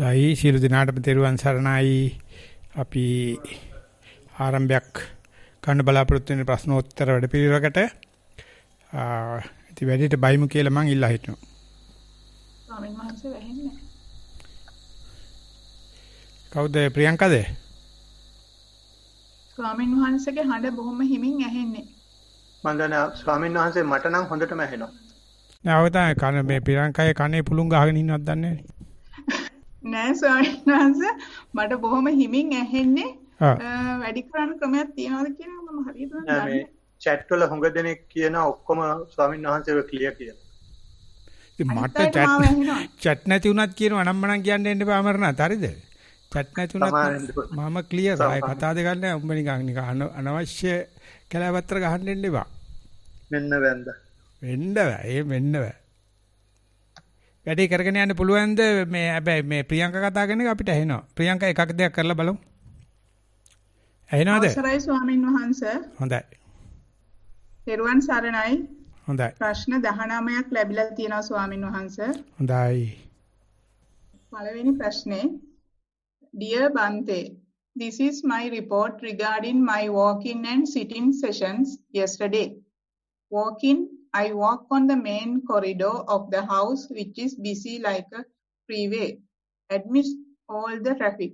දැයි සියලු දෙනාටම තෙරුවන් සරණයි. අපි ආරම්භයක් ගන්න බලාපොරොත්තු වෙන ප්‍රශ්නෝත්තර වැඩපිළිවෙලකට ඉතින් වැඩිට බයිමු කියලා මම ඉල්ලා හිටිනවා. ස්වාමීන් වහන්සේ වැහෙන්නේ. කවුද ප්‍රියංකද? ස්වාමීන් වහන්සේගේ හඬ බොහොම හිමින් ඇහෙන්නේ. මම දන්නවා ස්වාමීන් වහන්සේ මට නම් හොඳටම ඇහෙනවා. නෑ ඔය තමයි කන මේ ප්‍රියංකයේ කනේ පුළුන් ගහගෙන ඉන්නවත් දන්නේ නෑ ස්වාමීන් වහන්සේ මට බොහොම හිමින් ඇහෙන්නේ. වැඩි කරන්න ක්‍රමයක් තියනවද කියලා මම හරියට දන්නේ නැහැ. මේ chat වල හුඟ දෙනෙක් කියන ඔක්කොම ස්වාමීන් වහන්සේව ක්ලියර් කියලා. ඉතින් මට chat නැති වුණත් කියනවා නම් මනම් කියන්න එන්න එපා අමරණත් හරිද? chat නැති වුණත් මම ක්ලියර් ආයි කතා දෙක ගන්න උඹ නිකන් අනවශ්‍ය කැලෑපත්‍ර ගහන්න එන්න එපා. මෙන්න වැන්ද. වෙන්න බෑ. ඒ වෙන්න බෑ. වැඩි කරගෙන යන්න පුළුවන්ද මේ හැබැයි මේ ප්‍රියංක කතා කරන එක අපිට ඇහෙනවා. ප්‍රියංක එකක් දෙයක් කරලා බලමු. ඇහෙනවද? අවසරයි ස්වාමින් වහන්සේ. හොඳයි. තෙරුවන් සරණයි. හොඳයි. ප්‍රශ්න 19ක් ලැබිලා තියෙනවා ස්වාමින් වහන්සේ. හොඳයි. පළවෙනි ප්‍රශ්නේ Dear Bante, this is my report regarding my walk-in and sit-in sessions yesterday. Walk-in, I walk on the main corridor of the house which is busy like a freeway, amidst all the traffic.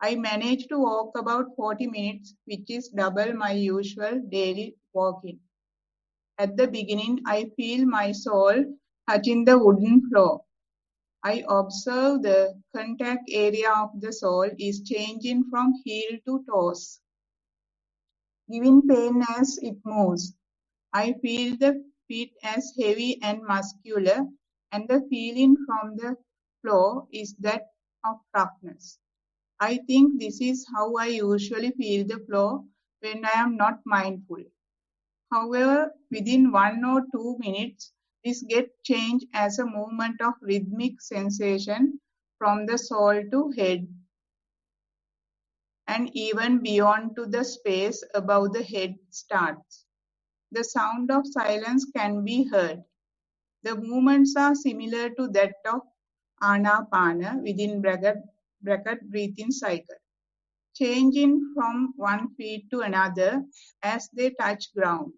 I manage to walk about 40 minutes, which is double my usual daily walking. At the beginning, I feel my sole touching the wooden floor. I observe the contact area of the sole is changing from heel to toes, giving pain as it moves. I feel the feet as heavy and muscular, and the feeling from the floor is that of roughness. I think this is how I usually feel the floor when I am not mindful. However, within 1 or 2 minutes, this gets changed as a movement of rhythmic sensation from the sole to head, and even beyond to the space above the head starts. The sound of silence can be heard. The movements are similar to that of Anapana within bracket breathing cycle, changing from one feet to another as they touch ground,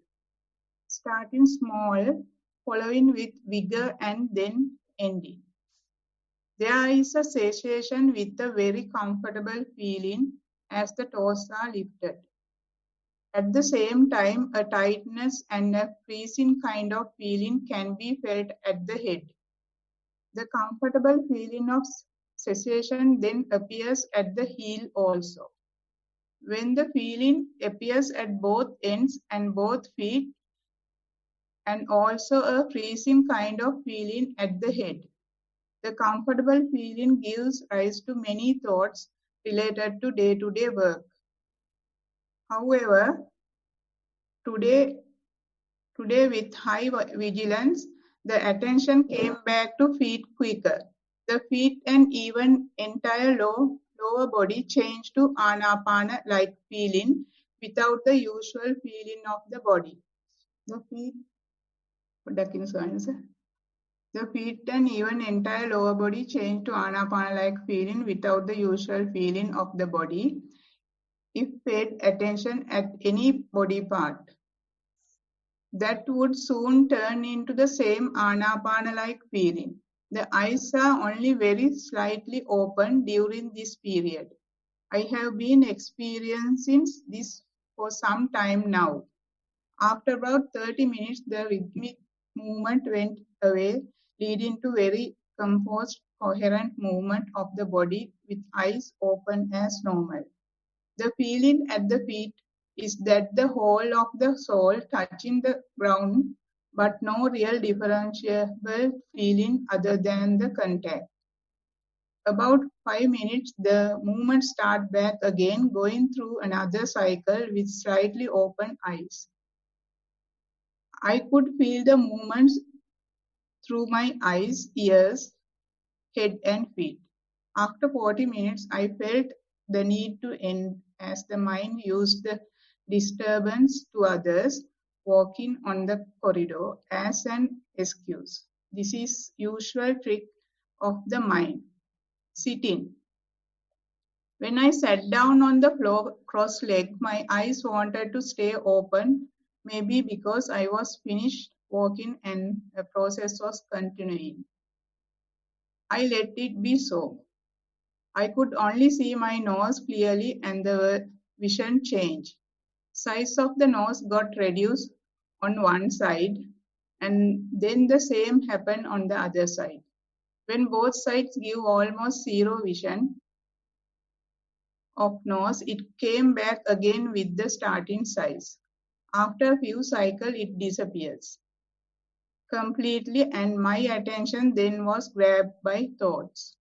starting small, following with vigor and then ending. There is a sensation with a very comfortable feeling as the toes are lifted. At the same time, a tightness and a freezing kind of feeling can be felt at the head. The comfortable feeling of cessation then appears at the heel also. When the feeling appears at both ends and both feet, and also a freezing kind of feeling at the head. The comfortable feeling gives rise to many thoughts related to day-to-day work. However, today with high vigilance, the attention came back to feet quicker. The feet and even entire lower body changed to Anapana-like feeling without the usual feeling of the body. The feet and even entire lower body changed to Anapana-like feeling without the usual feeling of the body if paid attention at any body part. That would soon turn into the same Anapana-like feeling. The eyes are only very slightly open during this period. I have been experiencing this for some time now. After about 30 minutes, the rhythmic movement went away, leading to very composed, coherent movement of the body with eyes open as normal. The feeling at the feet is that the whole of the sole touching the ground, but no real differentiable feeling other than the contact. About 5 minutes, the movement starts back again, going through another cycle with slightly open eyes. I could feel the movements through my eyes, ears, head and feet. After 40 minutes, I felt the need to end as the mind used the disturbance to others walking on the corridor as an excuse. This is usual trick of the mind. sitting. When I sat down on the floor cross-legged, my eyes wanted to stay open, maybe because I was finished walking and the process was continuing. I let it be so. I could only see my nose clearly and the vision changed. Size of the nose got reduced on one side and then the same happened on the other side. When both sides give almost zero vision of nose, it came back again with the starting size. After a few cycles, it disappears completely and my attention then was grabbed by thoughts.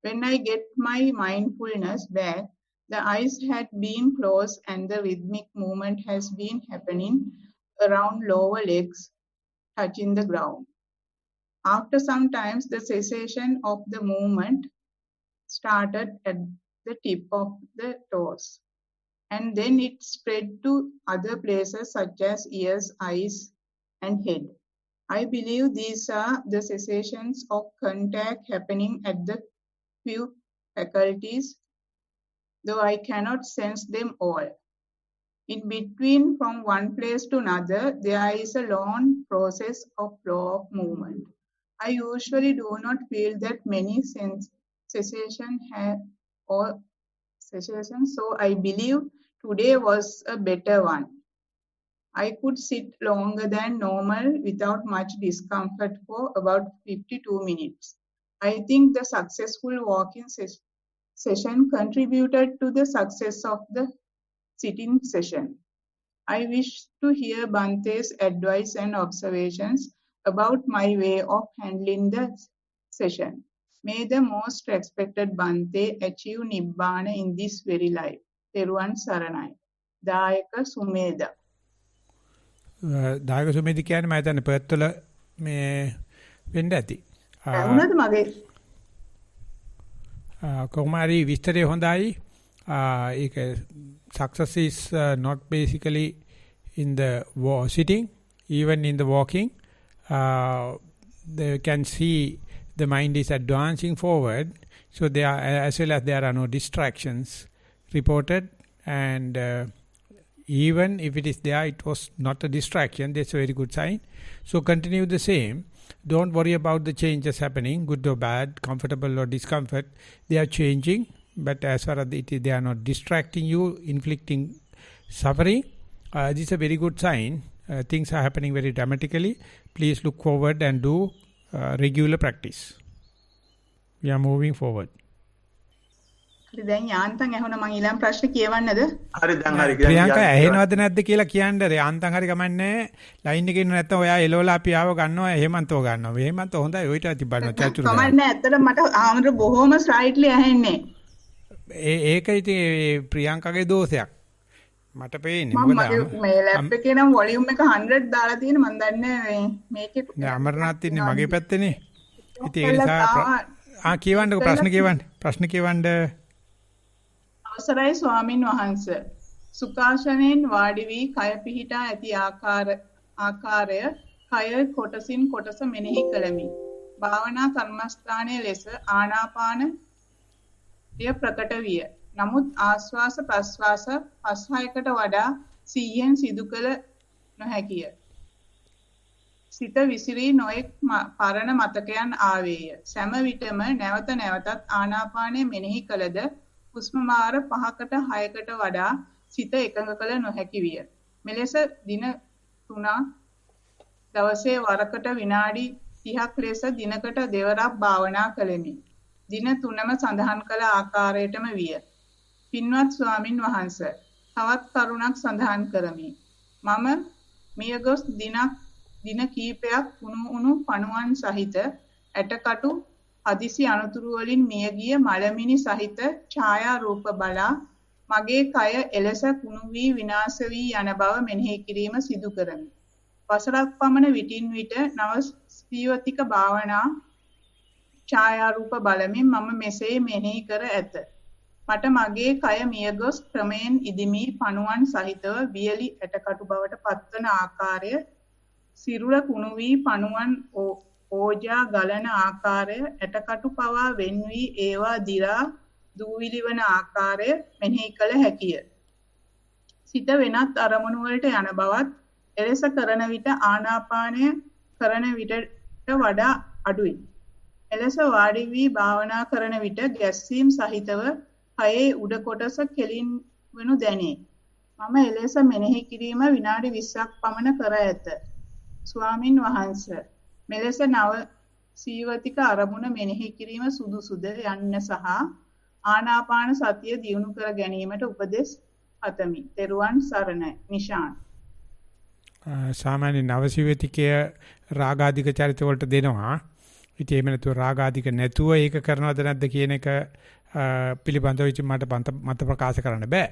When I get my mindfulness back, the eyes had been closed and the rhythmic movement has been happening around lower legs touching the ground. After some time, the cessation of the movement started at the tip of the toes, and then it spread to other places such as ears, eyes, and head. I believe these are the cessations of contact happening at the few faculties, though I cannot sense them all. In between, from one place to another, there is a long process of flow of movement. I usually do not feel that many cessations, so I believe today was a better one. I could sit longer than normal without much discomfort for about 52 minutes. I think the successful walking session contributed to the success of the sitting session. I wish to hear Bante's advice and observations about my way of handling the session. May the most respected Bante achieve Nibbana in this very life. Teruvan Saranai. Dayaka Sumeda. දායක සුමේදි කියන්නේ මම හිතන්නේ Perth වල මේ වෙන්න ඇති. වුණාද මගේ? කොහොමරි විස්තරය හොඳයි. ඒක success is not basically in the sitting, even in the walking. They can see the mind is advancing forward, so there are, as well as there are no distractions reported, and even if it is there, it was not a distraction. That's a very good sign. So continue the same. Don't worry about the changes happening, good or bad, comfortable or discomfort. They are changing, but as far as they are not distracting you, inflicting suffering, this is a very good sign. Things are happening very dramatically. Please look forward and do regular practice. We are moving forward. දැන් යාන්තම් ඇහුණා මම ඊළඟ ප්‍රශ්න කියවන්නද? හරි දැන් හරි. ප්‍රියංකා ඇහෙනවද නැද්ද කියලා කියන්න. යාන්තම් හරි ගමන්නේ. ලයින් එකේ ඉන්න නැත්නම් ඔයා එලවලා අපි ආව ගන්නවා හේමන්තෝ ගන්නවා. හේමන්ත හොඳයි ඔයිට තිබ්බනවා චතුරු. කමන්නේ ඇත්තට මට ආමර බොහොම ස්ලයිඩ්ලි ඇහෙන්නේ. ඒක ඉතින් ප්‍රියංකාගේ දෝෂයක්. මට පේන්නේ මොකද මේ ලැප් එකේ නම් වොලියුම් එක 100 දාලා තියෙන මම දන්නේ මේකේ නෑ අමරනාත් ඉන්නේ මගේ පැත්තේනේ. ඉතින් ඒ නිසා කියවන්නකෝ ප්‍රශ්න කියවන්න. අවසරයි ස්වාමින් වහන්සේ. සුඛාසනයෙන් වාඩි වී කය පිහිටා ඇති ආකාරය කය කොටසින් කොටස මෙනෙහි කළමි. භාවනා කර්මස්ථානයේ ලෙස ආනාපානය ප්‍රකට විය. නමුත් ආස්වාස ප්‍රස්වාස 5-6කට වඩා සිහියෙන් සිදු කළ නොහැකිය. සිත විසිරී නොඑක් පරණ මතකයන් ආවේය. සෑම විටම නැවත නැවතත් ආනාපානය මෙනෙහි කළද හුස්ම මාර 5කට 6කට වඩා සිත එකඟ කළ නොහැකි විය. මෙලෙස දින 3ක් දවසේ වරකට විනාඩි 30ක් ලෙස දිනකට දෙවරක් භාවනා කළෙමි. දින 3ම සඳහන් කළ ආකාරයටම විය. පින්වත් ස්වාමින් වහන්සේ, තවත් කරුණක් සඳහන් කරමි. මම මියගොස් දින කීපයක් උණු පණුවන් සහිත ඇටකටු හදිසි අනතුරු වලින් මියගිය මලමිනි සහිත ඡායා රූප බලා මගේ කය එලෙස කුණු වී විනාශ වී යන බව මෙනෙහි කිරීම සිදු කරමි. වසරක් පමණ විටින් විට නව ස්පීවතික භාවනා ඡායා රූප බලමින් මම මෙසේ මෙනෙහි කර ඇත. මට මගේ කය මියගොස් ක්‍රමයෙන් ඉදිමි පණුවන් සහිතව වියලි ඇටකටු බවට පත්වන ආකාරය සිරුර කුණු වී පණුවන් ඕජා ගලන ආකාරය ඇටකටු පවා වෙන් වී ඒවා දිරා දූවිලි වන ආකාරය මෙනෙහි කළ හැකිය. සිත වෙනත් අරමුණු වලට යන බවත් එලෙස කරන විට ආනාපානය කරන විටට වඩා අඩුයි. එලෙස වාඩි වී භාවනා කරන විට ගැස්සීම් සහිතව කයේ උඩ කොටස කෙලින් වනු දැනේ. මම එලෙස මෙනෙහි කිරීම විනාඩි 20ක් පමණ කර ඇත. ස්වාමින් වහන්සේ මෙලෙස නව සීවතික අරමුණ මෙනෙහි කිරීම සුදුසුද යන්න සහ ආනාපාන සතිය දියුණු කර ගැනීමට උපදෙස් අතමි. තෙරුවන් සරණයි. නිශාන්. සාමාන්‍ය නවසීවතිකයේ රාගාධික චරිත වලට දෙනවා. ඉතින් එහෙම නැතුව රාගාධික නැතුව ඒක කරනවද නැද්ද කියන එක පිළිබඳව මට මත ප්‍රකාශ කරන්න බෑ.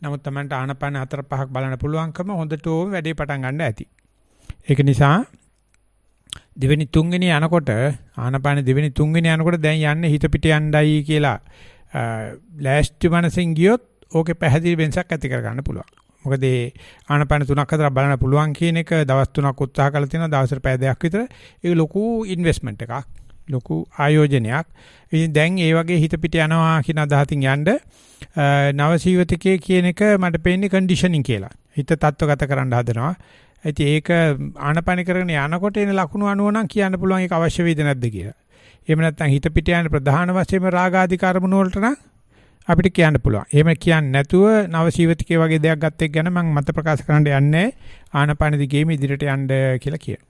නමුත් Tamanට ආනපාන 4-5ක් බලන්න පුළුවන්කම හොඳටම වැඩේ පටන් ගන්න ඇති. ඒක නිසා දෙවෙනි තුන්වෙනි යනකොට ආනපාන දෙවෙනි තුන්වෙනි යනකොට දැන් යන්නේ හිත පිට යන්නයි කියලා ලෑස්ති මනසින් ගියොත් ඕකේ පැහැදිලි වෙනසක් ඇති කර ගන්න පුළුවන්. මොකද ඒ ආනපාන 3-4 බලන්න පුළුවන් කියන එක දවස් 3ක් උත්සාහ කරලා තියෙනවා දවසට පැය 2ක් විතර. ඒක ලොකු ඉන්වෙස්ට්මන්ට් එකක්. ලොකු ආයෝජනයක්. ඉතින් දැන් ඒ වගේ හිත පිට යනවා කියන අදහසින් යන්න නවසීවතිකයේ කියන එක මට පේන්නේ කන්ඩිෂනින් කියලා. හිත තත්ත්වගත කරන්න හදනවා. ඉතින් ඒක ආනපාන කරගෙන යනකොට එන ලකුණු අනුව නම් කියන්න පුළුවන් ඒක අවශ්‍ය වේද නැද්ද කියලා. එහෙම නැත්නම් හිත පිට යන ප්‍රධාන වශයෙන්ම රාගාධික අරමුණු වලට නම් අපිට කියන්න පුළුවන්. එහෙම කියන්නේ නැතුව නවසීවතිකයේ වගේ දෙයක් ගත්ත එක ගැන මම මත ප්‍රකාශ කරන්න යන්නේ ආනපාන දිගේම ඉදිරියට යන්න කියලා කියනවා.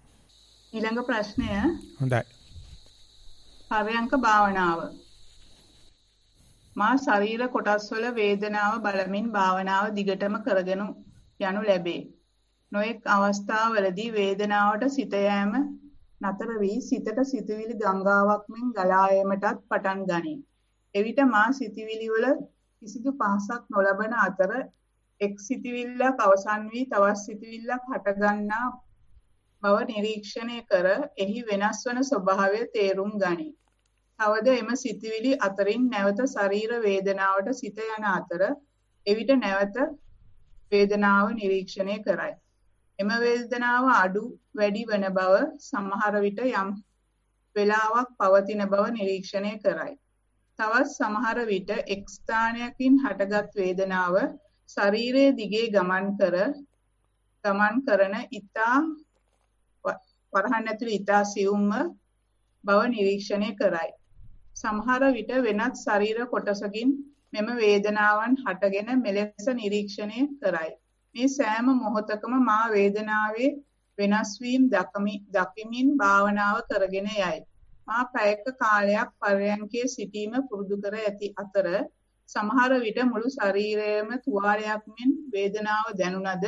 ඊළඟ ප්‍රශ්නය. හොඳයි. පරයන්ක භාවනාව. මා ශරීර කොටස්වල වේදනාව බලමින් භාවනාව දිගටම කරගෙන යනු ලැබේ. නොඑක් අවස්ථාවලදී වේදනාවට සිත යෑම නතර වී සිතට සිතුවිලි ගංගාවක් මෙන් ගලා යාමටත් පටන් ගනී. එවිට මා සිතුවිලි වල කිසිදු පහසක් නොලබන අතර එක් සිතුවිල්ලක් අවසන් වී තවත් සිතුවිල්ලක් හටගන්නා බව නිරීක්ෂණය කර එහි වෙනස් වන ස්වභාවය තේරුම් ගනී. තවද එම සිතුවිලි අතරින් නැවත ශරීර වේදනාවට සිත යන අතර එවිට නැවත වේදනාව නිරීක්ෂණය කරයි. එම වේදනාව අඩු වැඩි වන බව සමහර විට යම් වේලාවක් පවතින බව නිරීක්ෂණය කරයි. තවත් සමහර විට එක් ස්ථානයකින් හටගත් වේදනාව ශරීරයේ දිගේ ගමන් කරන ඊතා වරහන් ඇතුළේ ඊතා සියුම්ම බව නිරීක්ෂණය කරයි. සමහර විට වෙනත් ශරීර කොටසකින් මෙම වේදනාවන් හටගෙන මෙලෙස නිරීක්ෂණය කරයි. මේ සෑම මොහොතකම මා වේදනාවේ වෙනස් වීම දකිමින් භාවනාව කරගෙන යයි. මා පැයක කාලයක් පරයන්කේ සිටීම පුරුදු කර ඇති අතර සමහර විට මුළු ශරීරයේම තුවාලයක් මෙන් වේදනාව දැනුණද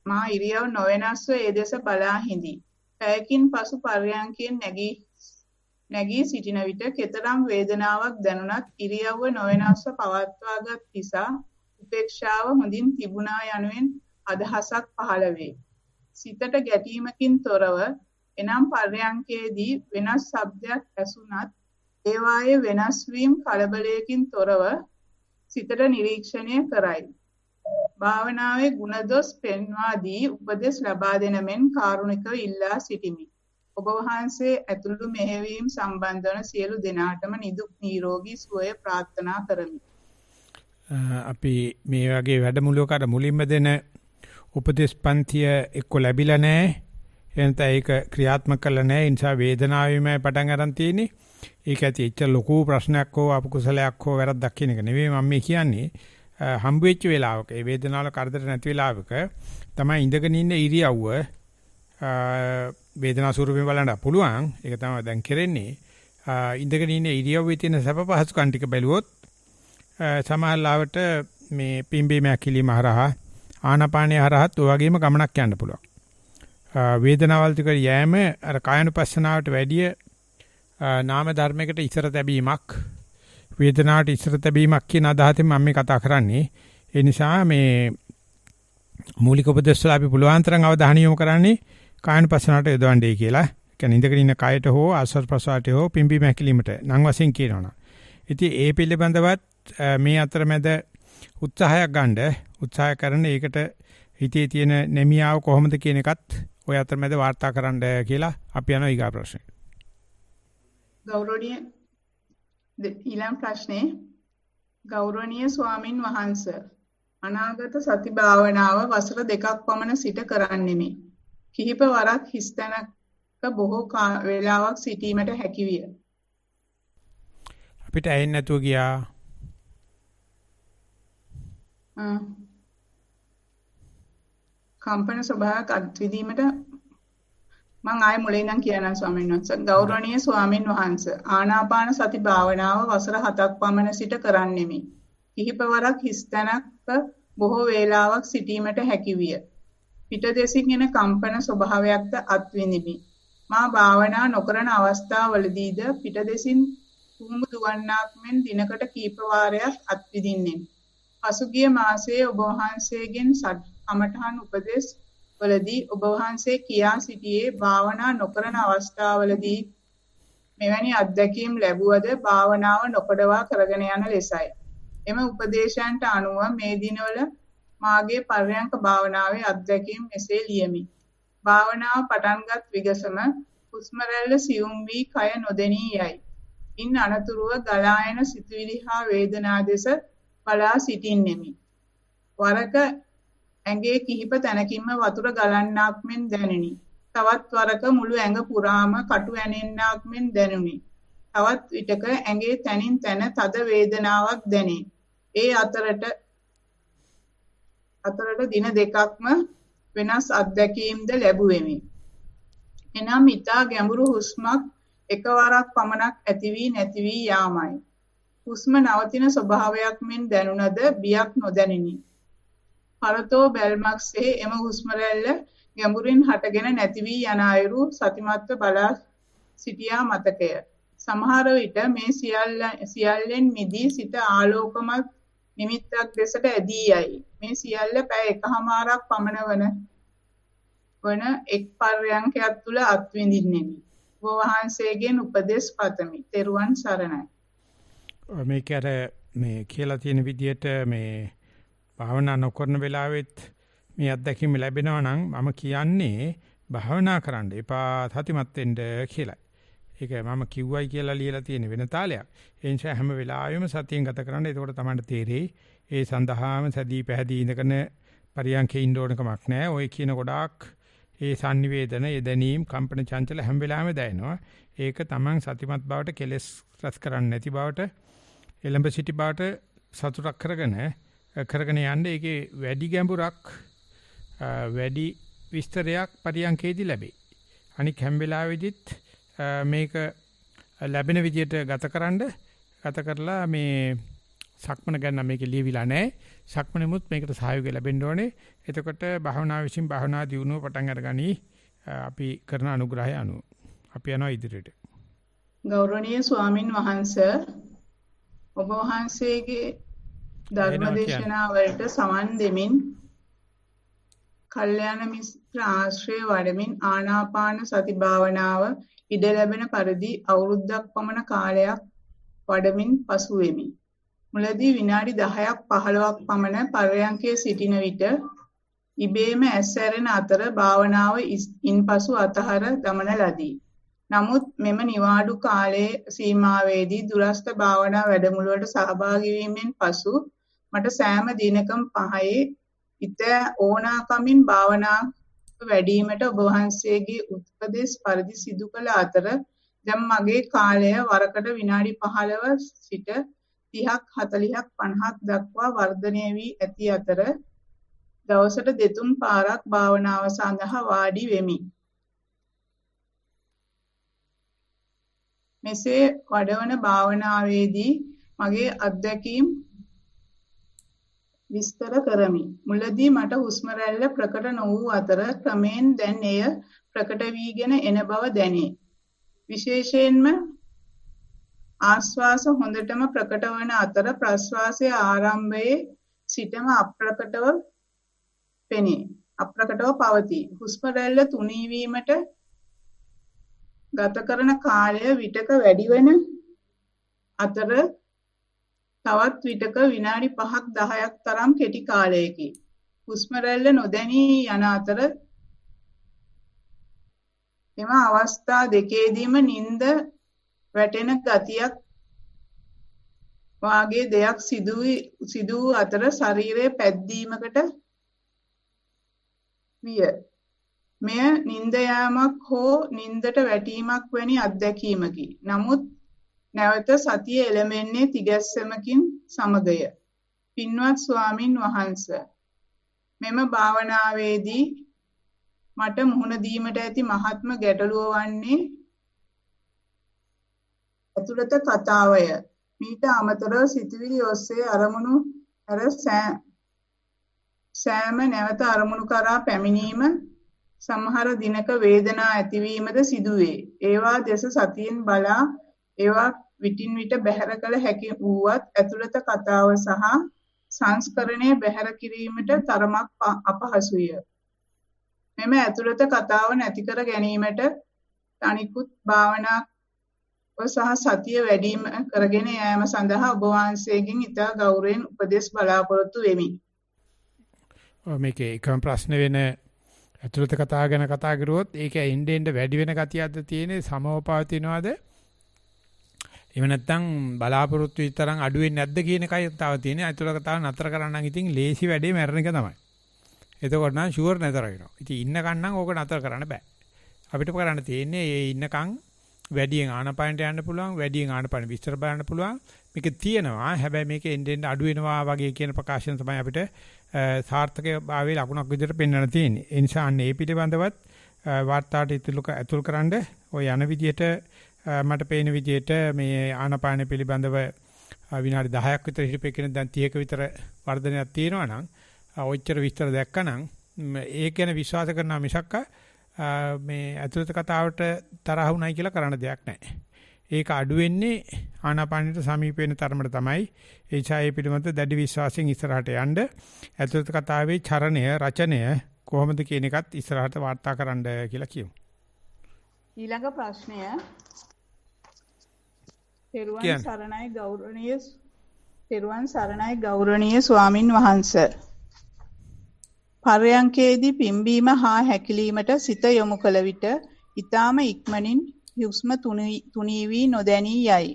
මා ඉරියව් නොවෙනස්ව ඒ දෙස බලා හිඳි. පැයකින් පසු පරයන්කෙන් නැගී සිටින විට කෙතරම් වේදනාවක් දැනුණත් ඉරියව්ව නොවෙනස්ව පවත්වාගත් නිසා උපේක්ෂාව හොඳින් තිබුණා යනුවෙන් අදහසක් පහළ වේ. සිතට ගැටීමකින් තොරව එනම් පරයන්කේදී වෙනස් ශබ්දයක් ඇසුණත් ඒවායේ වෙනස් වීම කලබලයකින් තොරව සිතට නිරීක්ෂණය කරයි. භාවනාවේ ගුණදොස් පෙන්වා දී උපදෙස් ලබා දෙන මෙන් කාරුණිකව ඉල්ලා සිටිමි. ඔබ වහන්සේ ඇතුළු මෙහෙවීම් සම්බන්ධ වන සියලු දෙනාටම නිදුක් නිරෝගී සුවය ප්‍රාර්ථනා කරමි. අපි මේ වගේ වැඩමුළුවකට මුලින්ම දෙන උපදේශ පන්තිය එක්ක ලැබිලා නැහැ. එනත ඒක ක්‍රියාත්මක කළා නැහැ. ඒ නිසා වේදනාවෙම පටන් ගන්න තියෙන්නේ. ඒක ඇති එච්චර ලොකු ප්‍රශ්නයක් හෝ අකුසලයක් හෝ වැරද්දක් කියන එක නෙවෙයි මම මේ කියන්නේ. හම්බ වෙච්ච වෙලාවක ඒ වේදනාවල කරදර නැති වෙලාවක තමයි ඉඳගෙන ඉන්න ඉරියව්ව වේදනාව ස්වරූපයෙන් බලන්න පුළුවන්. ඒක තමයි දැන් කරන්නේ. ඉඳගෙන ඉන්න ඉරියව්වේ තියෙන සැප පහසුකම් ටික බැලුවොත් සමහරවිට මේ පිම්බීම ඇකිලිම හරහා ආනාපානය හරහාත් ඔය වගේම ගමනක් යන්න පුළුවන්. වේදනාවල් ටික යෑම අර කායනුපස්සනාවට වැඩිය නාම ධර්මයකට ඉස්සර තැබීමක් වේදනාවට ඉස්සර තැබීමක් කියන අදහසෙන් මම මේ කතා කරන්නේ. ඒ නිසා මේ මූලික උපදේශවල අපි පුළුවන් තරම් අවධානය යොමු කරන්නේ කායනුපස්සනාවට යොදවන්නේ කියලා. කියන්නේ ඉඳගෙන ඉන්න කයට හෝ ආස්වාද ප්‍රසආරයට හෝ පිම්බීම ඇකිලිමට නම් වශයෙන් කියනවනම්. ඉතින් ඒ පිළිබඳවත් මේ අතරමැද උත්සාහයක් ගන්න උත්සාහ කරන ඒකට හිතේ තියෙන නැමියාව කොහොමද කියන එකත් ඔය අතරමැද වාර්තා කරන්න කියලා අපි යනවා ඊගා ප්‍රශ්නේ. ගෞරවනීය ඊළඟ ප්‍රශ්නේ ගෞරවනීය ස්වාමින් වහන්සේ අනාගත සති භාවනාව වසර 2ක් පමණ සිට කරන්නෙමි. කිහිප වරක් හිස්තැනක බොහෝ වේලාවක් සිටීමට හැකියිය. අපිට ඇහෙන්නේ නැතුව ගියා. කම්පන ස්වභාවයක් අත්විඳීමට මම ආයෙ මුලින් ඉඳන් කියනවා ස්වාමීන් වහන්සේ. ගෞරවනීය ස්වාමින් වහන්සේ ආනාපාන සති භාවනාව වසර 7ක් පමණ සිට කරන්නෙමි. කිහිප වරක් හිස්තැනක බොහෝ වේලාවක් සිටීමට හැකියිය. පිට දෙසින් එන කම්පන ස්වභාවයක්ද අත්විඳිමි. මා භාවනා නොකරන අවස්ථාවවලදීද පිට දෙසින් කුමුදු දුවන්නාක් මෙන් දිනකට කීප වාරයක් අත්විඳින්නෙමි. පසුගිය මාසයේ ඔබ වහන්සේගෙන් කමඨහන් උපදෙස් වලදී ඔබ වහන්සේ කියා සිටියේ භාවනා නොකරන අවස්ථාවවලදී මෙවැනි අත්දැකීම් ලැබුවද භාවනාව නොකඩවා කරගෙන යන ලෙසයි. එම උපදේශයන්ට අනුව මේ දිනවල මාගේ පර්යංක භාවනාවේ අත්දැකීම් මෙසේ ලියමි. භාවනාව පටන්ගත් විගසම හුස්ම රැල්ල සියුම් වී කය නොදෙනී යයි. ඉන් අනතුරුව ගලා එන සිතුවිලි හා වේදනා දෙස බලා සිටින්නෙමි. වරක ඇඟේ කිහිප තැනකින්ම වතුර ගලන්නාක් මෙන් දැනිනි. තවත් වරක මුළු ඇඟ පුරාම කටු ඇනෙන්නාක් මෙන් දැනුනි. තවත් විටක ඇඟේ තනින් තන තද වේදනාවක් දැනේ. ඒ අතරට දින දෙකක්ම වෙනස් අත්දැකීම්ද ලැබුවෙමි. එනම් ඊතා ගැඹුරු හුස්මක් එකවරක් පමණක් ඇති වී නැති වී යාමයි. හුස්ම නවතින ස්වභාවයක් මෙන් දැනුණද බියක් නොදැනිනි. පරතෝ බැල්මක්සේ එම හුස්ම රැල්ල ගැඹුරින් හටගෙන නැති වී යන අයුරු සතිමත්ව බලා සිටියා මතකය. සමහර විට මේ සියල්ලෙන් මිදී සිත ආලෝකමත් නිමිත්තක් දෙසට ඇදී යයි. මේ සියල්ල පැය එකහමාරක් පමණ වන එක් පර්යංකයක් තුල අත්විඳින්නෙමි. ඔබ වහන්සේගෙන් උපදෙස් පතමි. තෙරුවන් සරණයි. මේක අර මේ කියලා තියෙන විදිහට මේ භාවනා නොකරන වෙලාවෙත් මේ අත්දැකීම ලැබෙනවා නම් මම කියන්නේ භාවනා කරන්න එපා සතිමත් වෙන්න කියලා. ඒක මම කිව්වයි කියලා ලියලා තියෙන වෙන තාලයක්. ඒ නිසා හැම වෙලාවෙම සතියෙන් ගත කරන්න. එතකොට තමයි තේරෙයි. ඒ සඳහාම සදී පැහැදී ඉඳගෙන පරියන්කේ ඉන්න ඕන කමක් නැහැ. ඔය කියන ගොඩාක් ඒ sannivedana, ඒ දැනීම්, කම්පන චංචල හැම වෙලාවෙම දැනෙනවා. ඒක Taman සතිමත් බවට කෙලස් රැස් කරන්නේ නැති බවට එළඹ සිටි බවට සතුටක් කරගෙන යන්න ඒකේ වැඩි ගැඹුරක් වැඩි විස්තරයක් පරියන්කේදී ලැබේ. අනික හැම වෙලාවෙදිත් මේක ලැබෙන විදියට ගත කරලා මේ සක්මන ගන්න මේකේ ලියවිලා නැහැ. සක්මනෙමුත් මේකට සහයෝගය ලැබෙන්න ඕනේ. එතකොට භාවනා විසින් භාවනා දියුණුව පටන් අරගනි. අපි කරන අනුග්‍රහය අනුව. අපි යනවා ඉදිරියට. ගෞරවනීය ස්වාමින් වහන්සේ ඔබ වහන්සේගේ ධර්මදේශනාවලට සමන් දෙමින් කල්යාණ මිත්‍ර ආශ්‍රය වඩමින් ආනාපාන සති භාවනාව ඉඩ ලැබෙන පරිදි අවුරුද්දක් පමණ කාලයක් වඩමින් පසු වෙමි. මුලදී විනාඩි 10ක් 15ක් පමණ පර්යංකයේ සිටින විට ඉබේම ඇස්සැරෙන අතර භාවනාව ඉන්පසු අතහර දමන ලදී. නමුත් මෙම නිවාඩු කාලයේ සීමාවේදී දුරස්ත භාවනා වැඩමුළුවට සහභාගී වීමෙන් පසු මට සෑම දිනකම 5 හිත ඕනාකමින් භාවනා වැඩිවීමට ඔබ වහන්සේගේ උපදෙස් පරිදි සිදු කළ අතර දැන් මගේ කාලය වරකට විනාඩි 15 සිට 30ක් 40ක් 50ක් දක්වා වර්ධනය වී ඇති අතර දවසට 2-3 පාරක් භාවනාව සඳහා වාඩි වෙමි. මෙසේ වඩවන භාවනාවේදී මගේ අත්දැකීම් විස්තර කරමි. මුලදී මට හුස්ම රැල්ල ප්‍රකට නොවූ අතර ක්‍රමෙන් දැන් එය ප්‍රකට වීගෙන එන බව දැනේ. විශේෂයෙන්ම ආශ්වාස හොඳටම ප්‍රකට වන අතර ප්‍රශ්වාසයේ ආරම්භයේ සිටම අප්‍රකටව පවතී. හුස්ම රැල්ල තුනී වීමට ගත කරන කාලය විටක වැඩි වන අතර තවත් විටක විනාඩි 5ක් 10ක් තරම් කෙටි කාලයකි. හුස්ම රැල්ල නොදැනී යන අතර එම අවස්ථා දෙකේදීම නිින්ද වැටෙන ගතියක් වාගේ දෙයක් සිදු වූ අතර ශරීරයේ පැද්දීමකට විය. මෙය නිින්ද යාමක් හෝ නිින්දට වැටීමක් වැනි අත්දැකීමකි. නමුත් නැවත සතිය එළඹෙන්නේ තිගැස්සමකින් සමගය. පින්වත් ස්වාමින් වහන්සේ මෙම භාවනාවේදී මට මුහුණ දීමට ඇති මහත්ම ගැටලුව වන්නේ අතුලත කතාවය. මීට අමතරව සිතුවිලි ඔස්සේ අරමුණු අර සෑම නැවත අරමුණු කරා පැමිණීම සමහර දිනක වේදනා ඇතිවීමද සිදුවේ. ඒවා දෙස සතියෙන් බලා ඒවා විටින් විට බැහැර කළ හැකි වුවත් ඇතුළත කතාව සහ සංස්කරණය බැහැර කිරීමට තරමක් අපහසුය. මෙම ඇතුළත කතාව නැති කර ගැනීමට තනිකුත් භාවනාව සහ සතිය වැඩිම කරගෙන යාම සඳහා ඔබ වහන්සේගෙන් ඉතා ගෞරවයෙන් උපදෙස් බලාපොරොත්තු වෙමි. මේකේ එකම ප්‍රශ්න වෙන ඇතුළත කතා ගැන කතා කරුවොත් ඒක එන්න වැඩි වෙන ගතියක්ද තියෙන්නේ සමව පවතිනවද? එහෙම නැත්නම් බලාපොරොත්තු විතරක් අඩු වෙන්නේ නැද්ද කියන එකයි තාව තියෙන්නේ. ඇතුළත කතාව නතර කරන්න නම් ඉතින් ලේසි වැඩේ මැරෙන එක තමයි. එතකොට නම් ෂුවර් නතර වෙනවා. ඉතින් ඉන්නකන් නම් ඕක නතර කරන්න බෑ. අපිට කරන්න තියෙන්නේ ඒ ඉන්නකන් වැඩියෙන් ආනපානට යන්න පුළුවන්, වැඩියෙන් ආනපාන විස්තර බලන්න පුළුවන්. මේක තියෙනවා. හැබැයි මේක එන්න අඩු වෙනවා වගේ කියන ප්‍රකාශන තමයි අපිට සාර්ථකයේ භාවයේ ලකුණක් විදිහට පෙන්වන්න තියෙන්නේ. ඒ නිසා අන්න ඒ පිළිබඳවත් වාර්තාවට ඇතුල්කරනද ඔය යන විදිහට මට පේන විදිහට මේ ආනපාන පිළිබඳව විනාඩි 10ක් විතර හිටපෙකින දැන් 30ක විතර වර්ධනයක් තියෙනවා නම් ඔච්චර විස්තර දැක්කනම් ඒක ගැන විශ්වාස කරනවා මිසක් මේ ඇතුළත කතාවට තරහ වුණයි කියලා කරන්න දෙයක් නැහැ. ඒක අඩු වෙන්නේ ආනාපානෙට සමීප වෙන තරමට තමයි. ඒ ඡායේ පිළිබඳ දැඩි විශ්වාසයෙන් ඉස්සරහට යන්න ඇතුළත කතාවේ චරණය රචනය කොහොමද කියන එකත් ඉස්සරහට වාර්තා කරන්න කියලා කියමු. ඊළඟ ප්‍රශ්නය තෙරුවන් සරණයි ගෞරවනීය ස්වාමින් වහන්සේ. පර්යංකේදී පිම්බීම හා හැකිලීමට සිත යොමු කළ විට ඊටාම ඉක්මනින් හුස්ම තුනී වී නොදැනී යයි.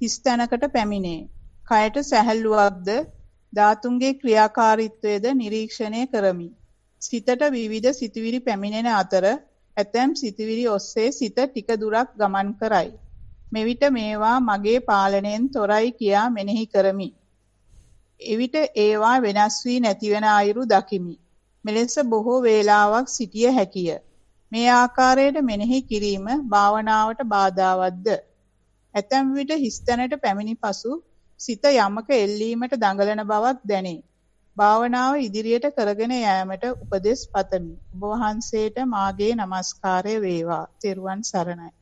හිස් තැනකට පැමිණේ. කයට සැහැල්ලුවක්ද ධාතුන්ගේ ක්‍රියාකාරීත්වයද නිරීක්ෂණය කරමි. සිතට විවිධ සිතුවිලි පැමිණෙන අතර ඇතැම් සිතුවිලි ඔස්සේ සිත ටික දුරක් ගමන් කරයි. මෙවිට මේවා මගේ පාලනයෙන් තොරයි කියා මෙනෙහි කරමි. එවිට ඒවා වෙනස් වී නැතිවෙන අයුරු දකිමි. මෙලෙස බොහෝ වේලාවක් සිටිය හැකිය. මේ ආකාරයට මෙනෙහි කිරීම භාවනාවට බාධාවත්ද? ඇතැම් විට හිස්තැනට පැමිණි පසු සිත යමක එල්ලීමට දඟලන බවක් දැනේ. භාවනාව ඉදිරියට කරගෙන යාමට උපදෙස් පතමි. ඔබ වහන්සේට මාගේ নমස්කාරය වේවා. ත්වන් සරණයි.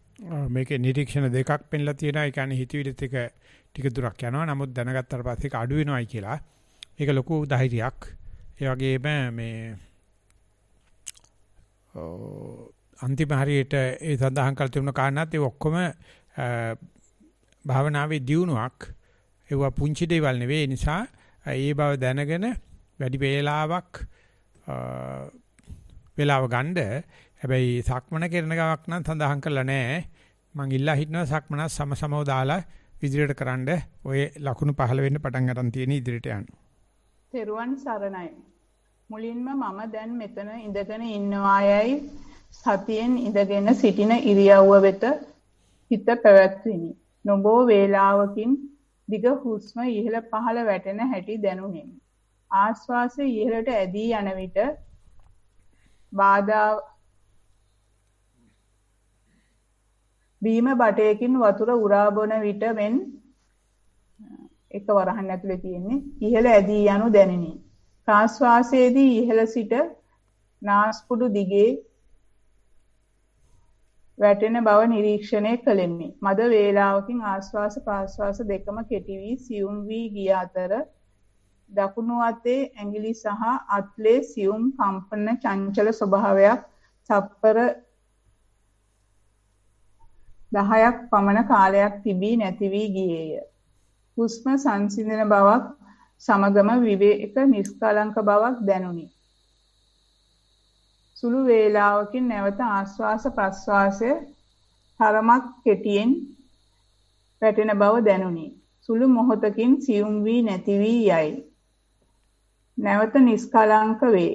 මේකේ නිරීක්ෂණ දෙකක් පෙන්ලා තියෙනවා. ඒ කියන්නේ හිතවිලිත් එක ටික දුරක් යනවා. නමුත් දැනගත්තාට පස්සේ ඒක අඩු වෙනවයි කියලා. ඒක ලොකු ධෛර්යයක්. ඒ වගේම මේ අන්තිම හරියට ඒ සඳහන් කළ තිබුණ කාරණාත් ඒ ඔක්කොම භාවනාවේ දියුණුවක්. ඒවා පුංචි දේවල් නෙවෙයි. ඒ නිසා ඒ බව දැනගෙන වැඩි වේලාවක් ගන්න. හැබැයි සක්මන කරන ගමක් නම් සඳහන් කරලා නැහැ. මං ඉල්ලා හිටනවා සක්මන සමසමව දාලා ඉදිරියට කරන්න. ඔය ලකුණු 15 වෙන්න පටන් ගන්න තියෙන ඉදිරියට යන්න. තෙරුවන් සරණයි. මුලින්ම මම දැන් මෙතන ඉඳගෙන ඉන්නවායයි සතියෙන් ඉඳගෙන සිටින ඉරියව්ව වෙත හිත පැවැත්විනි. නොබෝ වේලාවකින් දිග හුස්ම ඉහළ පහළ වැටෙන හැටි දැනුනිමි. ආශ්වාසය ඉහළට ඇදී යන විට බාධා බීම බටයකින් වතුර උරා බොන විට මෙන් එක වරහන් ඇතුලේ තියෙන්නේ ඉහළ ඇදී යනු දැනිනි. ප්‍රාශ්වාසයේදී ඉහළ සිට නාස්පුඩු දිගේ වැටෙන බව නිරීක්ෂණය කළෙමි. මද වේලාවකින් ආශ්වාස ප්‍රාශ්වාස දෙකම කෙටි වී සියුම් වී ගිය අතර දකුණු අතේ ඇඟිලි සහ අත්ලේ සියුම් කම්පන චංචල ස්වභාවයක් තප්පර 10ක් පමණ කාලයක් තිබී නැති වී ගියේය. හුස්ම සංසිඳන බවක් සමගම විවේක නිස්කලංක බවක් දැනුනි. සුළු වේලාවකින් නැවත ආශ්වාස ප්‍රශ්වාසය තරමක් කෙටියෙන් වැටෙන බව දැනුනි. සුළු මොහොතකින් සියුම් වී නැති වී යයි. නැවත නිස්කලංක වේ.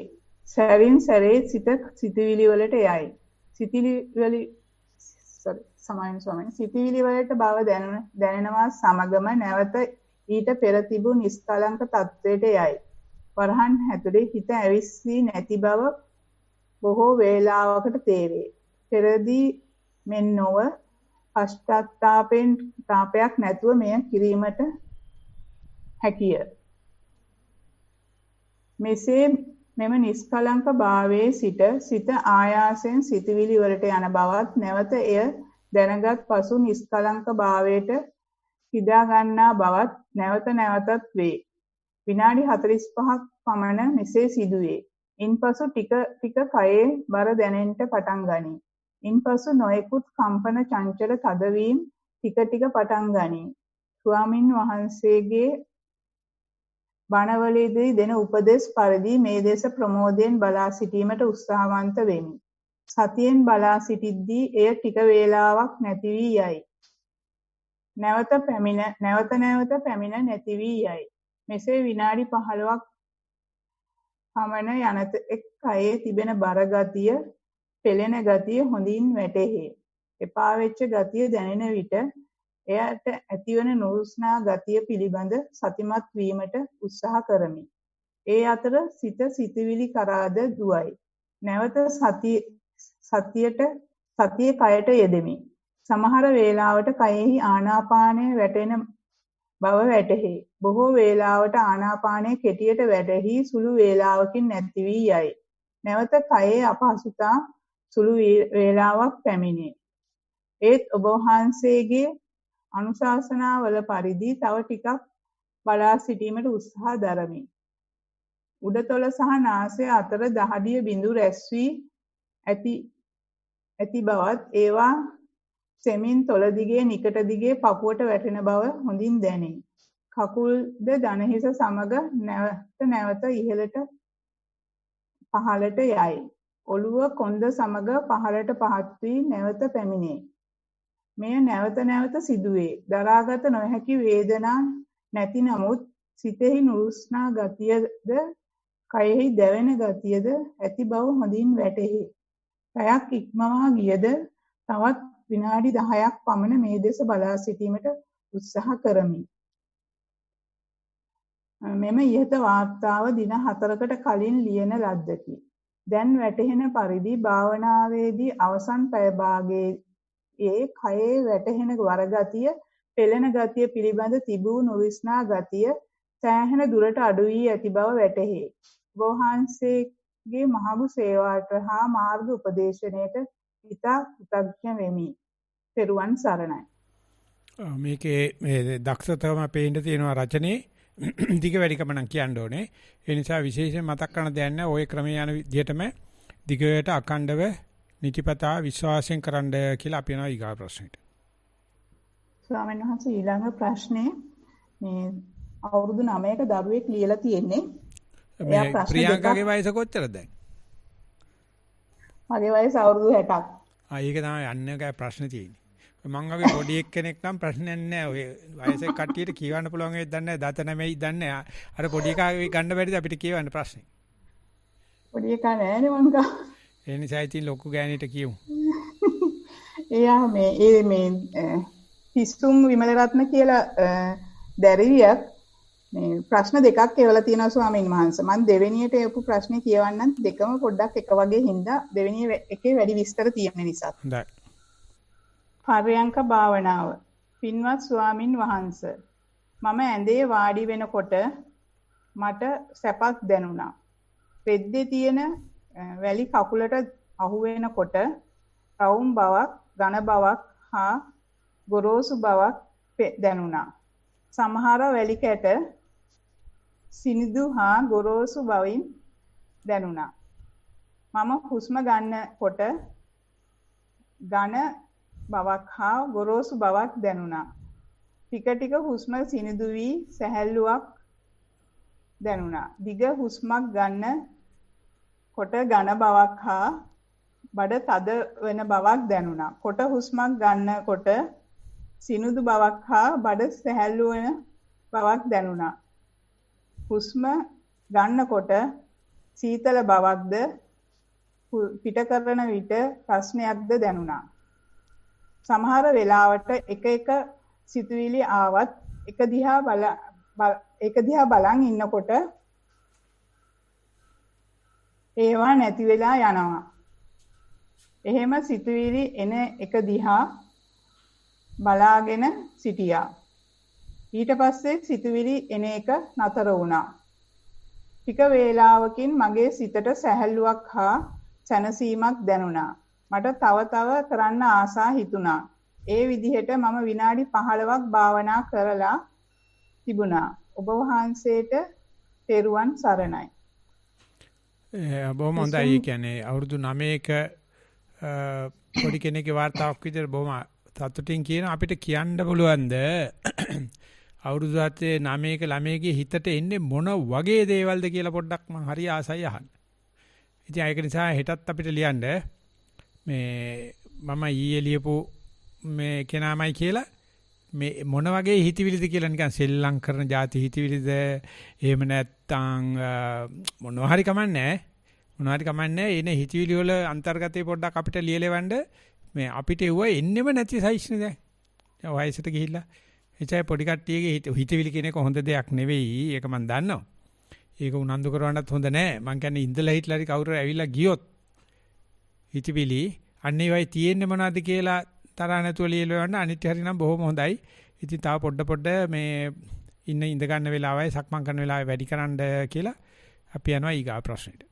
සැරින් සැරේ සිතවිලි වලට යයි. සිතවිලි වලට බව දැනෙනවා සමගම නැවත ඊට පෙර තිබූ නිස්කලංක තත්වයට යයි. වරහන් හැතුලේ හිත ඇවිස්සී නැති බව බොහෝ වේලාවකට තේරේ. පෙරදී මෙන් නොව පශ්චාත්තාපයක් නැතුව මෙය කිරීමට හැකිය. මෙසේ මෙම නිස්කලංක භාවයේ සිත ආයාසයෙන් සිතවිලි වලට යන බවත් නැවත එය දැනගත් පසු නිස්කලංක භාවයට හිදා ගන්නා බවත් නැවත නැවතත් වේ. විනාඩි 45ක් පමණ මෙසේ සිදුවේ. ඉන්පසු ටික කයේ බර දැනෙන්නට පටන් ගනී. ඉන්පසු නොයෙකුත් කම්පන චංචල තදවීම ටික පටන් ගනී. ස්වාමින් වහන්සේගේ බණවලදී දෙන උපදෙස් පරිදි මේ දේශ ප්‍රමෝදයෙන් බලා සිටීමට උත්සාහවන්ත වෙමි. සතියෙන් බලා සිටිද්දී එය ටික වේලාවක් නැති වී යයි. නැවත පැමිණ නැති වී යයි. මෙසේ විනාඩි 15ක් පමණ යනතෙක් කයේ තිබෙන බර ගතිය, පෙළෙන ගතිය හොඳින් වැටහේ. එපා වෙච්ච ගතිය දැනෙන විට එයට ඇතිවන නුරුස්නා ගතිය පිළිබඳ සතිමත් වීමට උත්සාහ කරමි. ඒ අතර සිතවිලි කරාද දුවයි. නැවත සතියේ කයට යෙදෙමි. සමහර වේලාවට කයෙහි ආනාපානය වැටෙන බව වැටහේ. බොහෝ වේලාවට ආනාපානය කෙටියට වැටහි සුළු වේලාවකින් නැති වී යයි. නැවත කයේ අපහසුතා සුළු වේලාවක් පැමිණේ. ඒත් ඔබ වහන්සේගේ අනුශාසනාවල පරිදි තව ටිකක් බලා සිටීමට උත්සාහ දරමි. උඩතොල සහ නාසය අතර දහඩිය බිඳු රැස් වී ඇති බවත් ඒවා සෙමින් තොල දිගේ නිකට දිගේ පපුවට වැටෙන බව හොඳින් දැනේ. කකුල්ද දණහිස සමග නැවත ඉහළට පහළට යයි. ඔළුව කොන්ද සමග පහළට පහත් වී නැවත පැමිණේ. මෙය නැවත සිදුවේ. දරාගත නොහැකි වේදනා නැති නමුත් සිතෙහි නුරුස්නා ගතියද කයෙහි දැවෙන ගතියද ඇති බව හොඳින් වැටහේ. පැයක් ඉක්මවා ගියද තවත් විනාඩි 10ක් පමණ මේ දෙස බලා සිටීමට උත්සාහ කරමි. මෙම ඉහත වාර්තාව දින 4කට කලින් ලියන ලද්දකි. දැන් වැටහෙන පරිදි භාවනාවේදී අවසන් පැය භාගයේ කයේ වැටහෙන වරගතිය, පෙළෙන ගතිය පිළිබඳ තිබූ නුරුස්නා ගතිය සෑහෙන දුරට අඩු වී ඇති බව වැටහේ. වහන්සේගේ මහඟු සේවාවට හා මාර්ග උපදේශනයට ඉතා කෘතඥ වෙමි. පෙරුවන් සරණයි. මේකේ මේ දක්ෂතම පේන්න තියෙනවා රචනයේ දිග වැඩිකම නම් කියන්න ඕනේ. ඒ නිසා විශේෂයෙන් මතක් කරන දෙයක් නැහැ. ওই ක්‍රමයේ යන විදිහටම දිගට අඛණ්ඩව නිතිපතා විශ්වාසයෙන් කරන්න කියලා අපි යනවා ඊගා ප්‍රශ්නෙට. ස්වාමීන් වහන්සේ ඊළඟ ප්‍රශ්නේ මේ අවුරුදු 9ක දරුවෙක් ලියලා තියෙන්නේ. මේ ප්‍රියංකාගේ වයස කොච්චරද දැන්? මගේ වයස අවුරුදු 60ක්. ඒක තමයි අන්නේගේ ප්‍රශ්නේ තියෙන්නේ. මං වගේ පොඩි එක්කෙනෙක් නම් ප්‍රශ්නයක් නැහැ. ඔය වයසේ කට්ටියට කියවන්න පුළුවන් වෙයිද දන්නේ නැහැ. දත නැමෙයි දන්නේ නැහැ. අර පොඩි එකා ගන්න බැරිද අපිට කියවන්න ප්‍රශ්නේ? පොඩි එකා නෑනේ මං ගා. ඒ නිසා ඉතින් ලොකු ගෑණිට කියමු. එයා මේ පිස්සුම් විමලරත්න කියලා දැරිවියක් මේ ප්‍රශ්න දෙකක් එවලා තියෙනවා ස්වාමීන් වහන්සේ. මම දෙවෙනියට එපු ප්‍රශ්නේ කියවන්නම්. දෙකම පොඩ්ඩක් එක වගේ හින්දා දෙවෙනිය එකේ වැඩි විස්තර තියෙන නිසා. හොඳයි. පර්යංක භාවනාව. පින්වත් ස්වාමින් වහන්සේ. මම ඇඳේ වාඩි වෙනකොට මට සැපක් දැනුණා. පෙද්දේ තියෙන වැලි කකුලට අහු වෙනකොට රවුම් බවක්, ඝන බවක් හා ගොරෝසු බවක් දැනුණා. සමහර වැලි කැට සිනිදු හා ගොරෝසු බවින් දැනුණා. මම හුස්ම ගන්නකොට ඝන බවක් හා ගොරෝසු බවක් දැනුණා. ටික හුස්ම සිනිදු වී සැහැල්ලුවක් දැනුණා. දිග හුස්මක් ගන්න කොට ඝන බවක් හා බඩ තද වෙන බවක් දැනුණා. කොට හුස්මක් ගන්නකොට සිනුදු බවක් හා බඩ සැහැල්ලු වෙන බවක් දැනුණා. හුස්ම ගන්නකොට සීතල බවක්ද පිට කරන විට ප්‍රශ්නයක්ද දැනුණා. සමහර වෙලාවට එක සිතුවිලි ආවත් එක දිහා බලන් ඉන්නකොට ඒවා නැති වෙලා යනවා. එහෙම සිතුවිලි එන එක දිහා බලාගෙන සිටියා. ඊට පස්සේ සිතුවිලි එන එක නතර වුණා. ටික වේලාවකින් මගේ සිතට සැහැල්ලුවක් හා සැනසීමක් දැනුණා. මට තව කරන්න ආසා හිතුණා. ඒ විදිහට මම විනාඩි 15ක් භාවනා කරලා තිබුණා. ඔබ වහන්සේට තෙරුවන් සරණයි. බොහොම හොඳයි. කියන්නේ අවුරුදු 9ක පොඩි කෙනෙක්ගේ වார்த்தාවක් විදිහට බොහොම සතුටින් කියන අපිට කියන්න පුළුවන්ද අවුරුදු 9ක ළමයිගේ හිතට එන්නේ මොන වගේ දේවල්ද කියලා පොඩ්ඩක් මම හරි ආසයි අහන්න. ඉතින් ඒක නිසා හෙටත් අපිට ලියන්න මේ මම ඊයේ ලියපු මේ කෙනාමයි කියලා මේ මොන වගේ හිතවිලිද කියලා නිකන් සෙල්ලම් කරන જાති හිතවිලිද එහෙම නැත්නම් මොනවා හරි කමන්නේ එනේ හිතවිලි වල අන්තර්ගතේ පොඩ්ඩක් අපිට ලියලෙවන්න මේ අපිට එවුව එන්නෙම නැති සයිස්නේ දැන් වයසට ගිහිල්ලා එචයි පොඩි කට්ටියගේ හිතවිලි කියන එක හොඳ දෙයක් නෙවෙයි ඒක මම දන්නවා ඒක උනන්දු කරවන්නත් හොඳ නෑ මං කියන්නේ ඉඳලා හිටලා කවුරු ඇවිල්ලා ගියොත් හිතවිලි අන්නේ වයි තියෙන්නේ මොනවද කියලා තරහ නැතුව ලියලවන්න අනිත් හැරි නම් බොහොම හොඳයි. ඉතින් තාම පොඩ මේ ඉඳ ගන්න වෙලාවයි සක්මන් කරන වෙලාවයි වැඩි කරන්න කියලා අපි යනවා ඊගා ප්‍රශ්නෙට.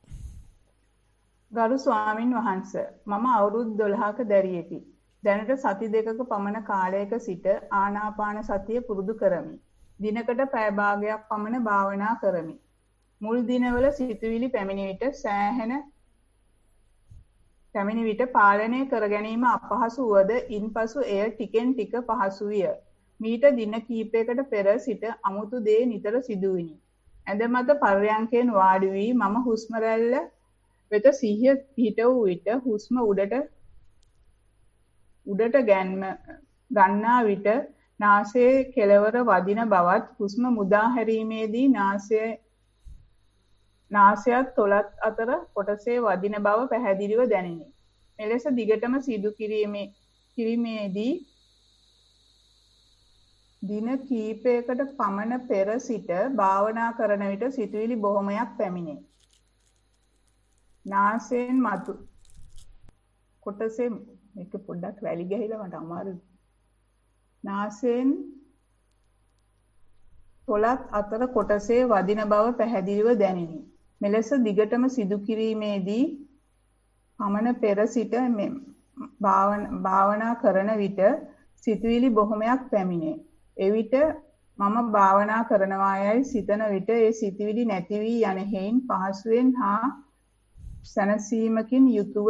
ගරු ස්වාමින් වහන්සේ මම අවුරුදු 12ක දැරියෙකි. දැනට සති දෙකක පමණ කාලයක සිට ආනාපාන සතිය පුරුදු කරමි. දිනකට පැය භාගයක් පමණ භාවනා කරමි. මුල් දිනවල සිතුවිලි පැමිණි විට පාලනය කර ගැනීම අපහසු වුවද ඉන්පසු එය ටිකෙන් ටික පහසු විය. මීට දින කිහිපයකට පෙර සිට අමුතු දේ නිතර සිදුවිනි. ඇඳ මත පර්යංකයෙන් වාඩි වී මම හුස්ම රැල්ල වෙත සිහිය පිහිට වූ විට හුස්ම උඩට ගන්නා විට නාසයේ කෙළවර වදින බවත් හුස්ම මුදා හැරීමේදී නාසයත් තොලත් අතර කොටසේ වදින බව පැහැදිලිව දැනිනි. මෙලෙස දිගටම සිදු කිරීමේදී දින කීපයකට පමණ පෙර සිට භාවනා කරන විට සිතුවිලි බොහොමයක් පැමිණේ. නාසයෙන් මතු කොටසේ මේක පොඩ්ඩක් වැලි ගහලා මට අමාරුයි. නාසයෙන් තොලත් අතර කොටසේ වදින බව පැහැදිලිව දැනිනි. මෙලෙස දිගටම සිදු කිරීමේදී පමණ පෙර සිට භාවනා කරන විට සිතුවිලි බොහොමයක් පැමිණේ. එවිට මම භාවනා කරනවා යයි සිතන විට ඒ සිතුවිලි නැති වී යන හේයින් පහසුවෙන් හා සනසීමකින් යුතුව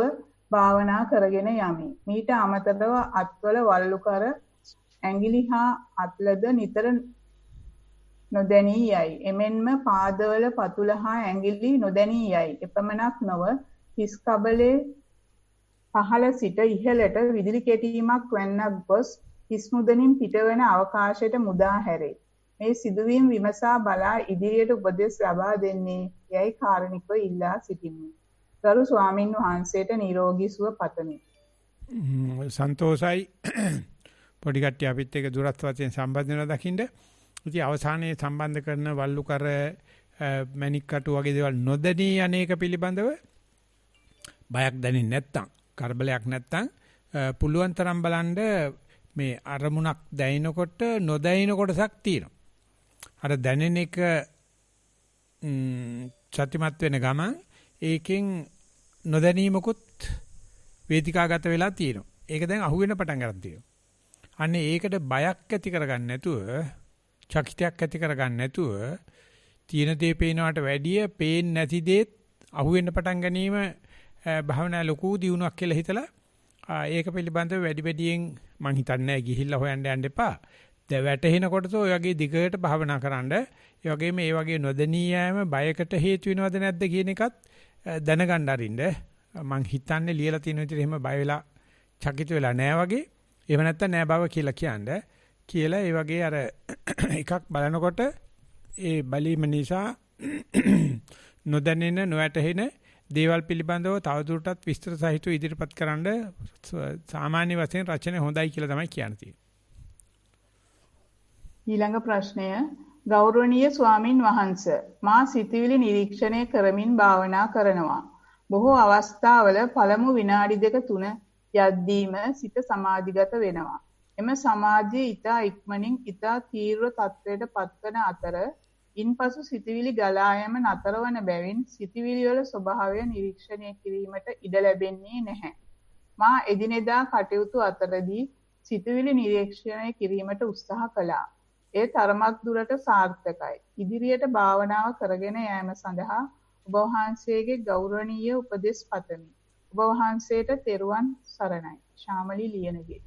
භාවනා කරගෙන යමි. මීට අමතරව අත්වල වල්ලුකර ඇඟිලි හා අත්ලද නිතර නොදැනී යයි. එමෙන්ම පාදවල පතුල හා ඇඟිලි නොදැනී යයි. එපමණක් නොව හිස් කබලේ පහළ සිට ඉහළට විදුලි කෙටීමක් වැන්නක් ගොස් හිස් මුදනින් පිටවන අවකාශයට මුදා හැරේ. මේ සිදුවීම් විමසා බලා ඉදිරියට උපදෙස් ලබා දෙන්නේ යයි කාරුණිකව ඉල්ලා සිටිමි. ගරු ස්වාමින් වහන්සේට නිරෝගී සුව පතමි. සන්තෝසයි පොඩි කට්ටිය අපිත් එක්ක දුරස්ත වශයෙන් සම්බන්ධ වෙනවා දකින්න. ඉතින් අවසානයේ සම්බන්ධ කරන වල්ලුකර මැණික් කටු වගේ දේවල් නොදැනී අනේක පිළිබඳව බයක් දැනෙන්නේ නැත්තම් කරබලයක් නැත්තම් පුළුවන් තරම් බලන්න මේ අරමුණක් දැනෙනකොට නොදැනෙන කොටසක් තියෙනවා. අර දැනෙන එක සත්‍යමත් වෙන ගමන් ඒකෙන් නොදැනීමකුත් වේදිකාගත වෙලා තියෙනවා. ඒක දැන් අහුවෙන පටන් ගන්න තියෙනවා. අනේ ඒකට බයක් ඇති කරගන්න නැතුව චකිතයක් ඇති කරගන්න නැතුව තියෙන දේ පේනවට වැඩිය පේන්නේ නැති දේත් අහුවෙන්න පටන් ගැනීම භාවනා ලොකු දියුණුවක් කියලා හිතලා ඒක පිළිබඳව වැඩියෙන් මං හිතන්නේ ගිහිල්ලා හොයන්න යන්න එපා. දැන් වැටෙනකොට ඔය වගේ දිගට භාවනා කරන්න. ඒ වගේම මේ වගේ නොදැනී යෑම බයකට හේතු වෙනවද නැද්ද කියන එකත් දැනගන්න අරින්න මං හිතන්නේ ලියලා තියෙන විදිහට එහෙම බය වෙලා චකිත වෙලා නැහැ වගේ. එහෙම නැත්නම් නෑ බව කියලා කියන්නේ. කියලා ඒ වගේ අර එකක් බලනකොට ඒ බලීම නිසා නොදැනෙන නොඇටහෙන දේවල් පිළිබඳව තවදුරටත් විස්තර සහිතව ඉදිරිපත් කරන්න සාමාන්‍ය වශයෙන් රචනය හොඳයි කියලා තමයි කියන්නේ. ඊළඟ ප්‍රශ්නය ගෞරවනීය ස්වාමින් වහන්සේ මා සිතවිලි නිරීක්ෂණය කරමින් භාවනා කරනවා. බොහෝ අවස්ථාවල පළමු විනාඩි 2-3 යද්දීම සිත සමාධිගත වෙනවා. එම සමාධිය ඊතා ඉක්මනින් ඊතා තීව්‍ර තත්වයට පත්වන අතර ඉන්පසු සිතවිලි ගලා යෑම නතරවන බැවින් සිතවිලි වල ස්වභාවය නිරීක්ෂණය කිරීමට ඉඩ ලැබෙන්නේ නැහැ. මා එදිනෙදා කටයුතු අතරදී සිතවිලි නිරීක්ෂණය කිරීමට උත්සාහ කළා. ඒ තරමක් දුරට සාර්ථකයි. ඉදිරියට භාවනාව කරගෙන යාම සඳහා ඔබ වහන්සේගේ ගෞරවනීය උපදෙස් පතමි. ඔබ වහන්සේට තෙරුවන් සරණයි. ශාමලි ලියනගේ.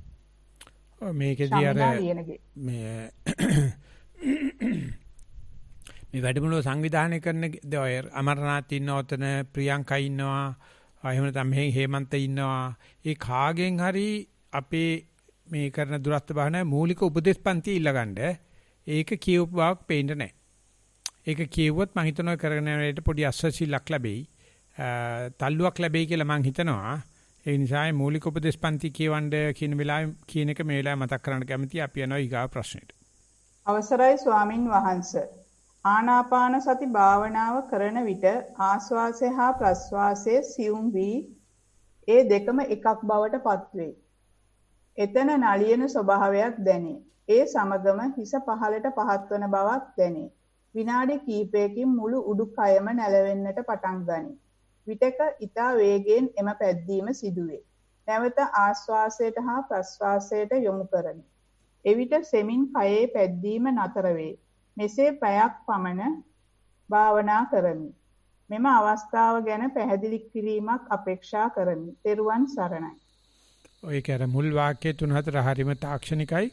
මේකේදී අර මේ වැඩමුළුව සංවිධානය කරන ඔය අමරනාත් ඉන්නවතන ප්‍රියංකා ඉන්නවා එහෙම නැත්නම් හේමන්ත ඉන්නවා ඒ කාගෙන් හරි අපේ මේ කරන දුරස්ත භාවනාවේ මූලික උපදේශ පන්ති ඉල්ලගන්න ඒක කියවපු බවක් පේන්නේ නැහැ. ඒක කියවුවොත් මම හිතනවා කරගෙන යනකොට පොඩි අස්වැසිල්ලක් ලැබෙයි. තල්ලුවක් ලැබෙයි කියලා මම හිතනවා. ඒ නිසා මූලික උපදේශ පන්ති කියවන්න කියන වෙලාවේ කියන එක මේ වෙලාවේ මතක් කරගන්න කැමතියි. අපි යනවා ඊගා ප්‍රශ්නෙට. අවසරයි ස්වාමින් වහන්සේ. ආනාපාන සති භාවනාව කරන විට ආශ්වාසය හා ප්‍රශ්වාසය සියුම් වී ඒ දෙකම එකක් බවට පත්වේ. එතන නලියන ස්වභාවයක් දැනේ. ඒ සමගම හිස පහළට පහත්වන බවක් දැනේ. විනාඩි කිහිපයකින් මුළු උඩුකයම නැලවෙන්නට පටන් ගනී. විටක ඊතා වේගයෙන් එම පැද්දීම සිදුවේ. නැවත ආශ්වාසයට හා ප්‍රශ්වාසයට යොමු කරමි. එවිට සෙමින් කයේ පැද්දීම නතර වේ. මෙසේ පැයක් පමණ භාවනා කරමි. මෙම අවස්ථාව ගැන පැහැදිලි කිරීමක් අපේක්ෂා කරමි. ත්වන් සරණයි. ඔය කර මුල් වාක්‍ය 3-4 හරිම තාක්ෂණිකයි.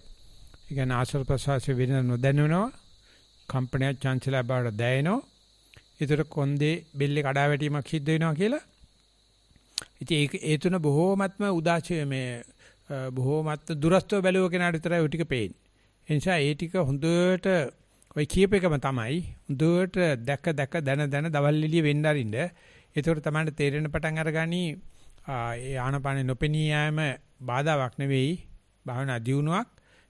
ඒ කියන්නේ ආශ්වාස ප්‍රශ්වාසයේ වෙන නොදැනෙනවා. කම්පනයක් චංචලයක් බවට දැනෙනවා. ඒතර කොන්දේ බෙල්ලේ කඩා වැටීමක් සිද්ධ වෙනවා කියලා. ඉතින් ඒ තුන බොහෝමත්ම උදාචය මේ බොහෝමත්ම දුරස්තව බැලුව කෙනාට විතරයි ඔය ටික පේන්නේ. ඒ නිසා ඒ ටික හොඳට ඔය කීප එකම තමයි හොඳට දැක දන දවල් එළිය වෙන්න අරින්න. ඒතකොට තමයි තේරෙන පටන් අරගනි ඒ ආනපානෙ නොපෙනී යෑම බාධාවක් නෙවෙයි භාවනා දියුණුවක්.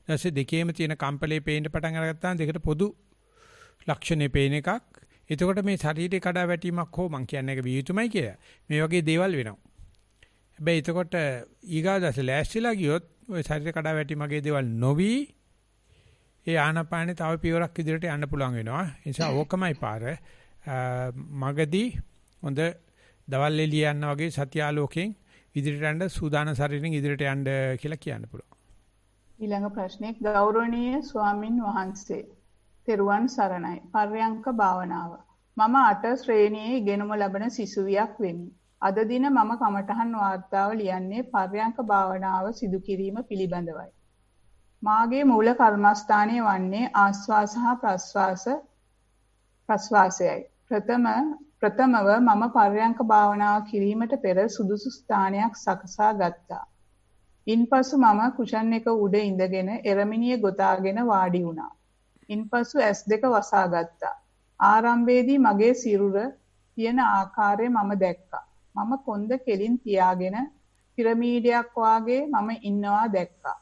ඊටසේ දෙකේම තියෙන කම්පලේ පේන්න පටන් අරගත්තාම දෙකට පොදු ලක්ෂණේ පේන එකක්. එතකොට මේ ශරීරේ කඩා වැටීමක් හෝ මං කියන්නේ ඒක විය යුතුමයි කියලා. මේ වගේ දේවල් වෙනවා. හැබැයි එතකොට ඊගාදස ලෑස්තිලා ගියොත් ওই ශරීර කඩා වැටීම වගේ දේවල් නොවි ඒ ආනපානේ තව පියවරක් ඉදිරියට යන්න පුළුවන් වෙනවා. ඒ නිසා ඕකමයි පාර. මගදී හොඳ දවල් එළිය යන්න වගේ සත්‍ය ආලෝකයෙන් ඉදිරියට යන්න සූදානම් ශරීරයෙන් ඉදිරියට යන්න කියලා කියන්න පුළුවන්. ඊළඟ ප්‍රශ්නේ ගෞරවනීය ස්වාමින් වහන්සේ තෙරුවන් සරණයි. පර්යංක භාවනාව. මම 8 ශ්‍රේණියේ ඉගෙනුම ලබන සිසුවියක් වෙමි. අද දින මම කමඨහන් වාර්තාව ලියන්නේ පර්යංක භාවනාව සිදු කිරීම පිළිබඳවයි. මාගේ මූල කර්මස්ථානයේ වන්නේ ආස්වාස හා ප්‍රස්වාසයයි. ප්‍රථමව මම පර්යංක භාවනාව කිරීමට පෙර සුදුසු ස්ථානයක් සකසා ගත්තා. ඉන්පසු මම කුෂන් එක උඩ ඉඳගෙන එරමිනිය ගොතාගෙන වාඩි වුණා. ඉන්පසු S2 වසා ගත්තා. ආරම්භයේදී මගේ සිරුර තියෙන ආකාරය මම දැක්කා. මම කොන්ද කෙලින් තියාගෙන පිරමීඩයක් වාගේ මම ඉන්නවා දැක්කා.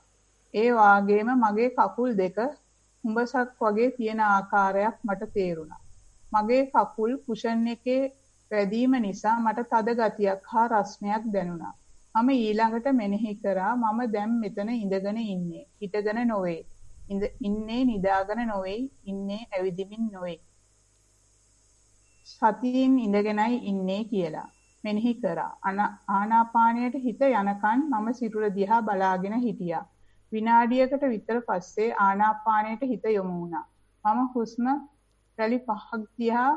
ඒ වාගේම මගේ කකුල් දෙක හුඹසක් වගේ තියෙන ආකාරයක් මට තේරුණා. මගේ කකුල් කුෂන් එකේ වැදීම නිසා මට තද ගතියක් හා රස්නයක් දැනුණා. මම ඊළඟට මෙනෙහි කරා මම දැන් මෙතන ඉඳගෙන ඉන්නේ. හිටගෙන නොවේ. ඉන්නේ නිදාගෙන නොවේ. ඉන්නේ ඇවිදිමින් නොවේ. සතියින් ඉඳගෙනයි ඉන්නේ කියලා මෙනෙහි කරා. ආනාපානයට හිත යනකන් මම සිරුර දිහා බලාගෙන හිටියා. විනාඩියකට විතර පස්සේ ආනාපානයට හිත යොමු වුණා. මම හුස්ම රැලි 5ක් දිහා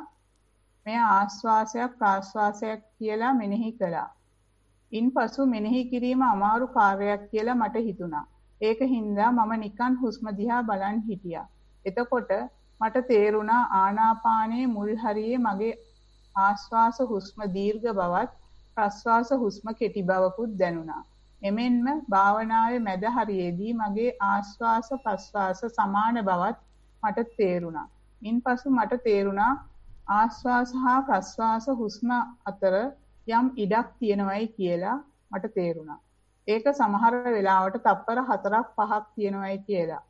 මෙය ආශ්වාසයක් ප්‍රාශ්වාසයක් කියලා මෙනෙහි කළා. ඉන්පසු මෙනෙහි කිරීම අමාරු කාර්යයක් කියලා මට හිතුණා. ඒක හින්දා මම නිකන් හුස්ම දිහා බලන් හිටියා. එතකොට මට තේරුණා ආනාපානයේ මුල් හරියේ මගේ ආශ්වාස හුස්ම දීර්ඝ බවත් ප්‍රශ්වාස හුස්ම කෙටි බවකුත් දැනුණා. එමෙන්ම භාවනාවේ මැද හරියේදී මගේ ආශ්වාස ප්‍රශ්වාස සමාන බවත් මට තේරුණා. ඉන්පසු මට තේරුණා ආශ්වාස හා ප්‍රශ්වාස හුස්ම අතර යම් ඉඩක් තියෙනවයි කියලා මට තේරුණා. ඒක සමහර වෙලාවට තප්පර 4-5ක් තියෙනවයි කියලා.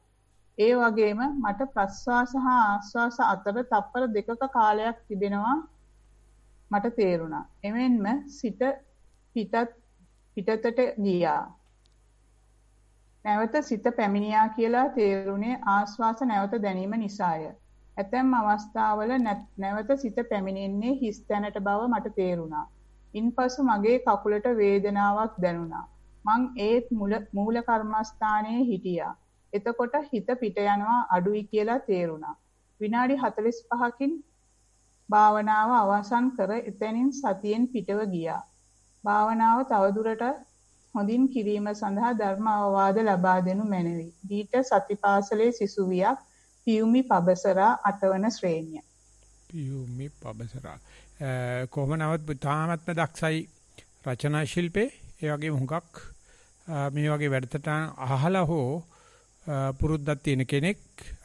ඒ වගේම මට ප්‍රශ්වාස හා ආශ්වාස අතර තප්පර 2ක කාලයක් තිබෙනවා මට තේරුණා. එමෙන්ම සිත පිටතට ගියා. නැවත සිත පැමිණියා කියලා තේරුණේ ආශ්වාස නැවත දැනීම නිසාය. ඇතැම් අවස්ථාවල නැවත සිත පැමිණෙන්නේ හිස් තැනට බව මට තේරුණා. ඉන්පසු මගේ කකුලට වේදනාවක් දැනුණා. මං ඒත් මූල කර්මස්ථානයේ හිටියා. එතකොට හිත පිට යනවා අඩුයි කියලා තේරුණා. විනාඩි 45කින් භාවනාව අවසන් කර එතනින් සතියෙන් පිටව ගියා. භාවනාව තවදුරට හොඳින් කිරීම සඳහා ධර්ම අවවාද ලබා දෙනු මැනවි. දීට සතිපාසලේ සිසුවියක් පියුමි පබසරා 8 වන ශ්‍රේණිය. පියුමි පබසරා කොහොම නවත් තාමත්ම දක්ෂයි රචනා ශිල්පේ. ඒ වගේම හුඟක් මේ වගේ වැඩසටහන් අහලා හෝ පුරුද්දක් තියෙන කෙනෙක්.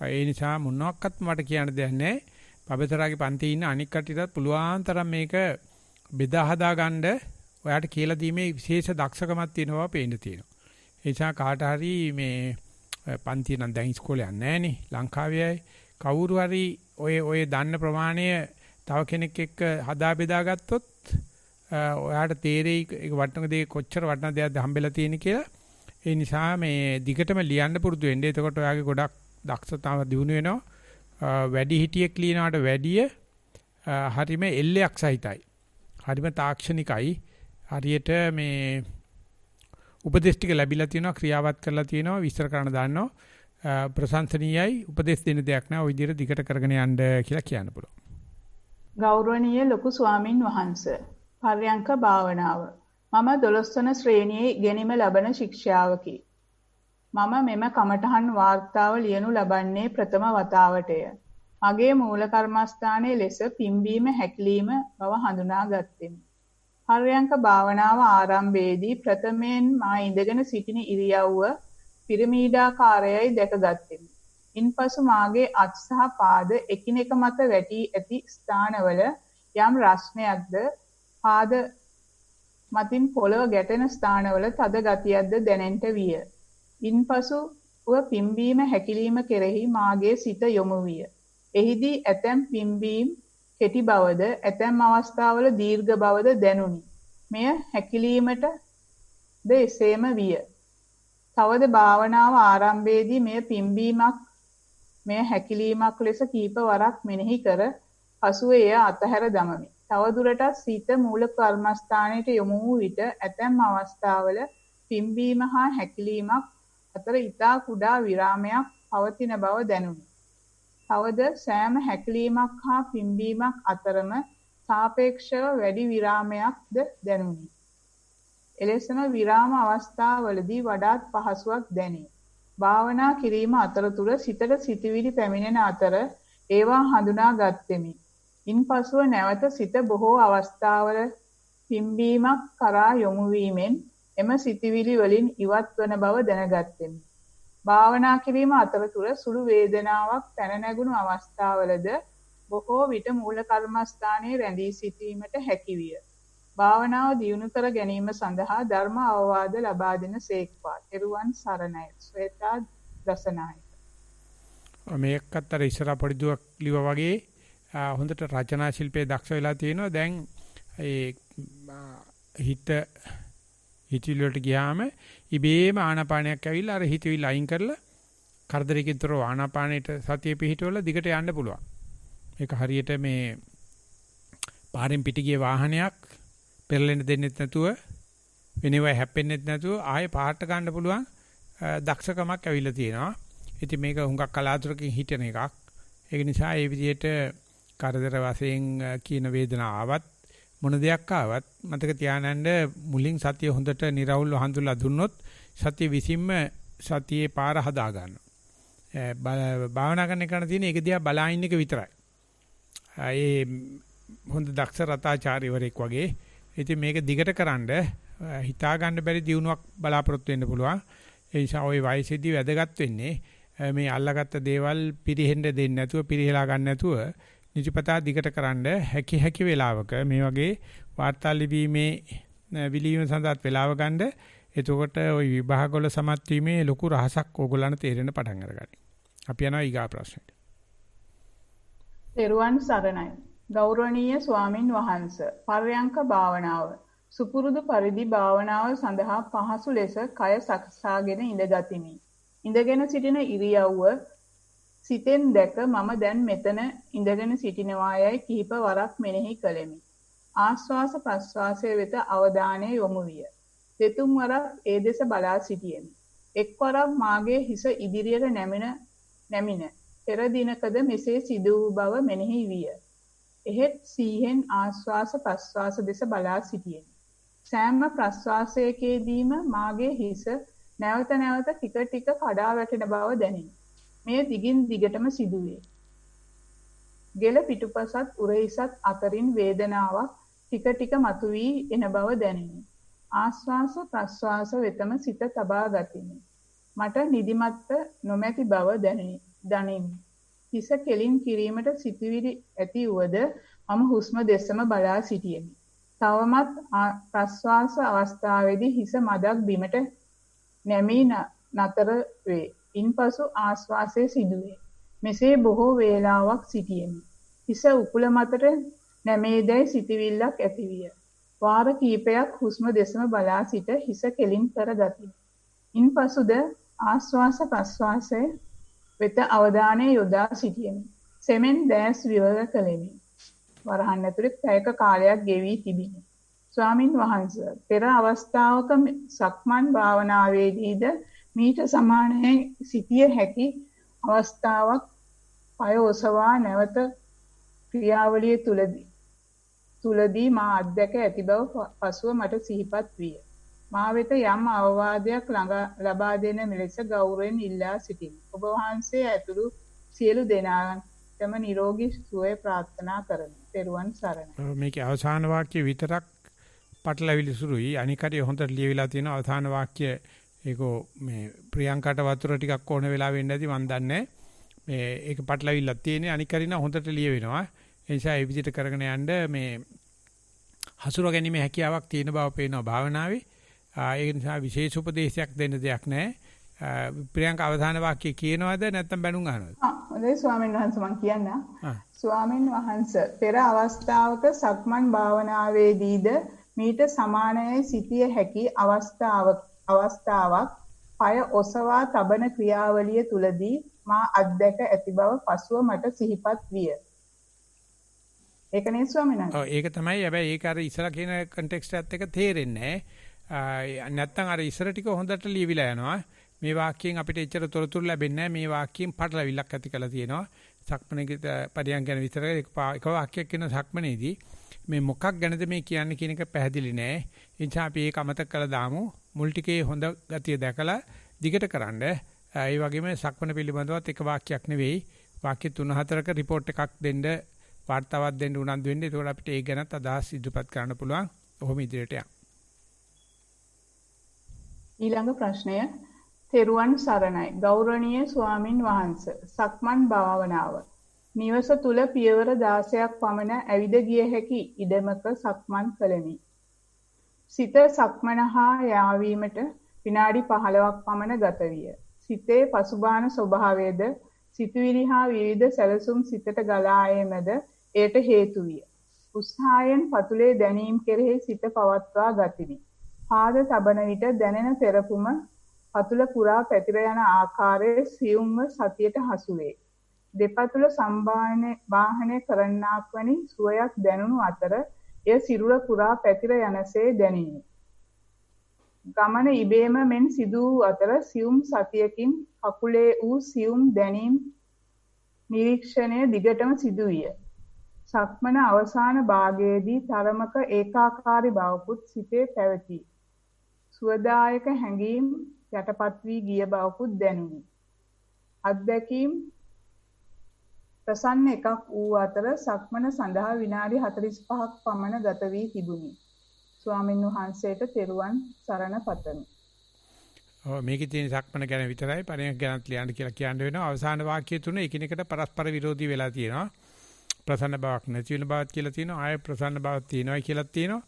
ඒ නිසා මොනවාක්වත් මට කියන්න දෙයක් නැහැ. පබසරාගේ පන්තියේ ඉන්න අනික් කට්ටියටත් පුළුවන් තරම් මේක බෙදා හදා ගන්න ඔයාට කියලා දීමේ විශේෂ දක්ෂකමක් තියෙනවා පේන්න තියෙනවා. ඒ නිසා කාට හරි මේ පන්ති නම් දැන් ඉස්කෝලේ යන්නේ නැහනේ ලංකාවේ කවුරු හරි ඔය දන්න ප්‍රමාණය තව කෙනෙක් එක්ක හදා බෙදා ගත්තොත් ඔයාට තේරෙයි ඒක වටන දේ කොච්චර වටන දෙයක්ද හම්බෙලා තියෙන්නේ කියලා. ඒ නිසා මේ දිගටම ලියන්න පුරුදු වෙන්න. එතකොට ඔයාගේ ගොඩක් දක්ෂතාව දියුණු වෙනවා. වැඩි හිටියෙක් ලියනවට වැඩිය හරිම එල්ලයක් සහිතයි. හරිම තාක්ෂණිකයි. හරියට මේ උපදේශ ටික ලැබිලා තියෙනවා, ක්‍රියාවත් කරලා තියෙනවා, විස්තර කරන්න දාන්නවා. ප්‍රශංසනීයයි. උපදේශ දෙන දෙයක් නෑ. ওই විදිහට දිගට කරගෙන යන්න කියලා කියන්න පුළුවන්. ගෞරවනීය ලොකු ස්වාමින් වහන්සේ. පර්යංක භාවනාව. මම 12 වන ශ්‍රේණියේ ඉගෙනීම ලබන ශික්ෂාවකි. මම මෙම කමඨහන් වාර්තාව ලියනු ලබන්නේ ප්‍රථම වතාවටය. මගේ මූල කර්මස්ථානයේ ලෙස පිම්බීම හැකිලිම බව හඳුනා ගත්තෙමි. පර්යංක භාවනාව ආරම්භයේදී ප්‍රථමයෙන් මා ඉඳගෙන සිටින ඉරියව්ව පිරමීඩාකාරයයි දැකගත්තෙමි. ඉන්පසු මාගේ අත් සහ පාද එකිනෙක මත වැටි ඇති ස්ථානවල යම් රස්නයක්ද පාද මතින් පොළව ගැටෙන ස්ථානවල තද ගතියක්ද දැනෙන්නට විය. ඉන්පසු පිම්බීම හැකිලිම කෙරෙහි මාගේ සිත යොමු විය. එහිදී ඇතැම් පිම්බීම් කෙටි බවද ඇතැම් අවස්ථාවල දීර්ඝ බවද දැනුනි. මෙය හැකිලීමට ද එසේම විය. තවද භාවනාව ආරම්භයේදී මෙය පිම්බීමක් මෙය හැකිලීමක් ලෙස කීප වරක් මෙනෙහි කර පසුව එය අතහැර දමමි. තවදුරටත් සිත මූල කර්මස්ථානයට යොමු වූ විට ඇතැම් අවස්ථාවල පිම්බීම හා හැකිලීමක් අතර ඊතා කුඩා විරාමයක් පවතින බව දැනුනි. තවද සෑම හැකිලීමක් හා පිම්බීමක් අතරම සාපේක්ෂව වැඩි විරාමයක්ද දැනුනි. එලෙසම විරාම අවස්ථාවලදී වඩාත් පහසුවක් දැනේ. භාවනා කිරීම අතරතුර සිතට සිතවිලි පැමිණෙන අතර ඒවා හඳුනා ගත්ෙමි. ඉන්පසුව නැවත සිත බොහෝ අවස්ථාවල පිම්බීමක් කරා යොමු වීමෙන් එම සිතවිලි වලින් ඉවත් වන බව දැනගත්ෙමි. භාවනා කිරීම අතරතුර සුළු වේදනාවක් පැන නැගුණු අවස්ථාවලද බොහෝ විට මූල කර්මස්ථානයේ රැඳී සිටීමට හැකි විය. භාවනාව දියුණු කර ගැනීම සඳහා ධර්ම අවවාද ලබා දෙන සේක්වා. එරුවන් සරණයි. ශ්වේතා දසනායක. මේකත් අර ඉස්සර පොඩි දුවක් ලිව්වා වගේ හොඳට රචනා ශිල්පයේ දක්ෂ වෙලා තියෙනවා. දැන් ඒ හිතවිලි වලට ගියාම ඉබේම ආනාපානයක් ඇවිල්ලා අර හිතවිලි අයින් කරලා කරදරයකින් තොරව ආනාපානෙට සතිය පිහිටවල දිගට යන්න පුළුවන්. ඒක හරියට මේ පාරෙන් පිට ගිය වාහනයක් පෙරලෙන්න දෙන්නෙත් නැතුව වෙනවයි හැප්පෙන්නෙත් නැතුව ආයේ පාට ගන්න පුළුවන් දක්ෂකමක් ඇවිල්ලා තියෙනවා. ඉතින් මේක හුඟක් කලාතුරකින් හිටෙන එකක්. ඒක නිසා මේ විදිහට කරදර වශයෙන් කියන වේදනාව ආවත් මොන දෙයක් ආවත් මතක තියාගන්න මුලින් සතිය හොඳට निराවුල්ව හඳුල්ලා දුන්නොත් සතිය විසින්ම සතියේ පාර හදා ගන්නවා. භාවනා කරන එක තියෙන එක දිහා බලා ඉන්න එක විතරයි. ඒ හොඳ දක්ෂ රතාචාර්යවරයෙක් වගේ. ඉතින් මේක දිගට කරන්ඩ හිතා ගන්න බැරි දියුණුවක් බලාපොරොත්තු වෙන්න පුළුවන්. ඒ නිසා ওই වයසේදී වැදගත් වෙන්නේ මේ අල්ලාගත්ත දේවල් පිරිහෙන්න දෙන්නේ නැතුව පිරිහෙලා ගන්න නැතුව නිතිපතා දිගට කරන්ඩ හැකි වෙලාවක මේ වගේ වාර්තා ලිවීමේ විලීම සඳහා වෙලාව ගන්න. එතකොට ওই විභාග වල සමත් වීමේ ලොකු රහසක් ඕගොල්ලන්ට තේරෙන්න පටන් අරගනි. අපි යනවා ඊගා ප්‍රශ්නෙට. තෙරුවන් සරණයි. ගෞරවනීය ස්වාමින් වහන්සේ පර්යංක භාවනාව සුපුරුදු පරිදි භාවනාව සඳහා පහසු ලෙස කය සකසාගෙන ඉඳගතිමි. ඉඳගෙන සිටින ඉරියව්ව සිතෙන් දැක මම දැන් මෙතන ඉඳගෙන සිටිනවායයි කිහිප වරක් මෙනෙහි කළෙමි. ආශ්වාස ප්‍රශ්වාසයේ වෙත අවධානය යොමු විය. දෙතුන් වරක් ඒ දෙස බලා සිටියෙමි. එක්වරක් මාගේ හිස ඉදිරියට නැමින පෙර දිනකද මෙසේ සිදු වූ බව මෙනෙහි විය. එහෙත් සීහෙන් ආශ්වාස ප්‍රශ්වාස දෙස බලා සිටියෙමි. සෑම ප්‍රශ්වාසයකදීම මාගේ හිස නැවත නැවත ටික ටික කඩා වැටෙන බව දැනිනි. මෙය දිගින් දිගටම සිදුවේ. ගෙල පිටුපසත් උරහිසත් අතරින් වේදනාවක් ටික ටික මතුවී එන බව දැනිනි. ආශ්වාස ප්‍රශ්වාස වෙතම සිත තබා ගතිමි. මට නිදිමත නොමැති බව දැනිනි. හිස කෙලින් කිරීමට සිතුවිලි ඇති වුවද මම හුස්ම දෙසම බලා සිටියෙමි. තවමත් ප්‍රශ්වාස අවස්ථාවේදී හිස මදක් බිමට නැමී නතර වේ. ඉන්පසු ආශ්වාසය සිදුවේ. මෙසේ බොහෝ වේලාවක් සිටියෙමි. හිස උකුල මතට නැමේදැයි සිතවිල්ලක් ඇතිවිය. වාර කිහිපයක් හුස්ම දෙසම බලා සිට හිස කෙලින් කර ගතිමි. ඉන්පසුද ආශ්වාස ප්‍රශ්වාසය වෙත අවධානය යොදා සිටියෙමි. සෙමෙන් දැස් විවර කළෙමි. වරහන් ඇතුළේ පැයක කාලයක් ගෙවී තිබිනි. ස්වාමින් වහන්සේ පෙර අවස්ථාවක සක්මන් භාවනාවේදීද මීට සමානයි සිටිය හැකි අවස්ථාවක් පය ඔසවා නැවත ක්‍රියාවලිය තුලදී මා අත්දැක ඇති බව පසුව මට සිහිපත් විය. මා වෙත යම් අවවාදයක් ලබා දෙන මෙලෙස ගෞරවයෙන් ඉල්ලා සිටිමි. ඔබ වහන්සේ ඇතුළු සියලු දෙනාටම නිරෝගී සුවය ප්‍රාර්ථනා කරමි. ත්වන් සරණයි. මේකේ අවසාන වාක්‍ය විතරක් පටලවිලි සුරුයි. අනිකට හොඳට ලියවිලා තියෙන අවසාන වාක්‍ය ඒකෝ මේ ප්‍රියංකාට වතුර ටිකක් ඕන වෙලා වෙන්න ඇති මන් දන්නේ. මේ ඒක පටලවිල්ලක් තියෙන්නේ. අනිකරින හොඳට ලියවෙනවා. ඒ නිසා ඒ විදිහට කරගෙන යන්න මේ හසුර ගැනීම හැකියාවක් තියෙන බව පේනවා භාවනාවේ. ඒ නිසා විශේෂ උපදේශයක් දෙන්න දෙයක් නැහැ. ප්‍රියංක අවධාන වාක්‍ය කියනවද නැත්නම් බැනුම් අහනවද? හොඳයි ස්වාමීන් වහන්සේ මම කියන්න. ස්වාමීන් වහන්සේ පෙර අවස්ථාවක සක්මන් භාවනාවේදීද මීට සමානයි සිටිය හැකි අවස්ථාවක් පය ඔසවා තබන ක්‍රියාවලිය තුලදී මා අත්දැක ඇති බව පසුව මට සිහිපත් විය. ඒක නේ ස්වාමීන් වහන්සේ. ඔව් ඒක තමයි. හැබැයි ඒක අර ඉස්සර කියන කන්ටෙක්ස්ට් එකත් එක තේරෙන්නේ නැහැ. නැත්තම් අර ඉස්සර ටික හොඳට ලියවිලා යනවා. මේ වාක්‍යයෙන් අපිට එච්චර තොරතුරු ලැබෙන්නේ නැහැ. මේ වාක්‍යයෙන් පටලවිල්ලක් ඇති කරලා තියෙනවා. සක්මණේ පරියන් ගැන විතර එක වාක්‍යයක් කියන සක්මණේදී මේ මොකක් ගැනද මේ කියන්නේ කියන එක පැහැදිලි නෑ. ඒ නිසා අපි ඒක අමතක කරලා දාමු. මුල් ටිකේ හොඳ ගතිය දැකලා දිගට කරන්න. ඒ වගේම සක්මණ පිළිබඳවත් එක වාක්‍යයක් නෙවෙයි. වාක්‍ය 3-4ක report එකක් දෙන්න වාර්තාවක් දෙන්න උනන්දු වෙන්න. ඒකෝට අපිට ඒ ගැනත් අදහස් ඉදිරිපත් කරන්න පුළුවන්. ඔහොම ඉදිරියට යන්න. ඊළඟ ප්‍රශ්නය තෙරුවන් සරණයි. ගෞරවනීය ස්වාමින් වහන්සේ සක්මන් භාවනාව නිවස තුල පියවර 16ක් පමණ ඇවිද ගිය හැකි ඉඩමක සක්මන් කළෙමි. සිත සක්මන හා යාවීමට විනාඩි 15ක් පමණ ගත විය. සිතේ පසුබාහන ස්වභාවයේද සිතුවිලි හා විවිධ සැලසුම් සිතට ගලා ආයමද එයට හේතු විය. උත්සාහයෙන් පතුලේ දැනීම් කෙරෙහි සිත පවත්වා ගතිමි. පාද තබන විට දැනෙන තෙරපුම පතුල පුරා පැතිර යන ආකාරයේ සියුම්ව සතියට හසු වේ. දෙපතුල සම්බාහනය කරන්නාක් වැනි සුවයක් දැනුණු අතර එය සිරුර පුරා පැතිර යනසේ දැනිනි. ගමන ඉබේම මෙන් සිදු වූ අතර සියුම් සතියකින් කකුලේ වූ සියුම් දැනීම් නිරීක්ෂණය දිගටම සිදු විය. සක්මන අවසාන භාගයේදී තරමක ඒකාකාරී බවකුත් සිතේ පැවති. සුවදායක හැඟීම් යටපත් වී ගිය බවකුත් දැනුනි. අත්දැකීම් ප්‍රසන්න එකක් වූ අතර සක්මන සඳහා විනාඩි 45ක් පමණ ගත වී තිබුණි. ස්වාමීන් වහන්සේට තෙරුවන් සරණ පතමි. මේකේ තියෙන සක්මන ගැන විතරයි පරිණත ගැනත් ලියන්න කියලා කියන්න වෙනවා. අවසාන වාක්‍ය තුන එකිනෙකට පරස්පර විරෝධී වෙලා තියෙනවා. ප්‍රසන්න බවක් නැති වෙන බවක් කියලා තියෙනවා. ආය ප්‍රසන්න බවක් තියෙනවා කියලා තියෙනවා.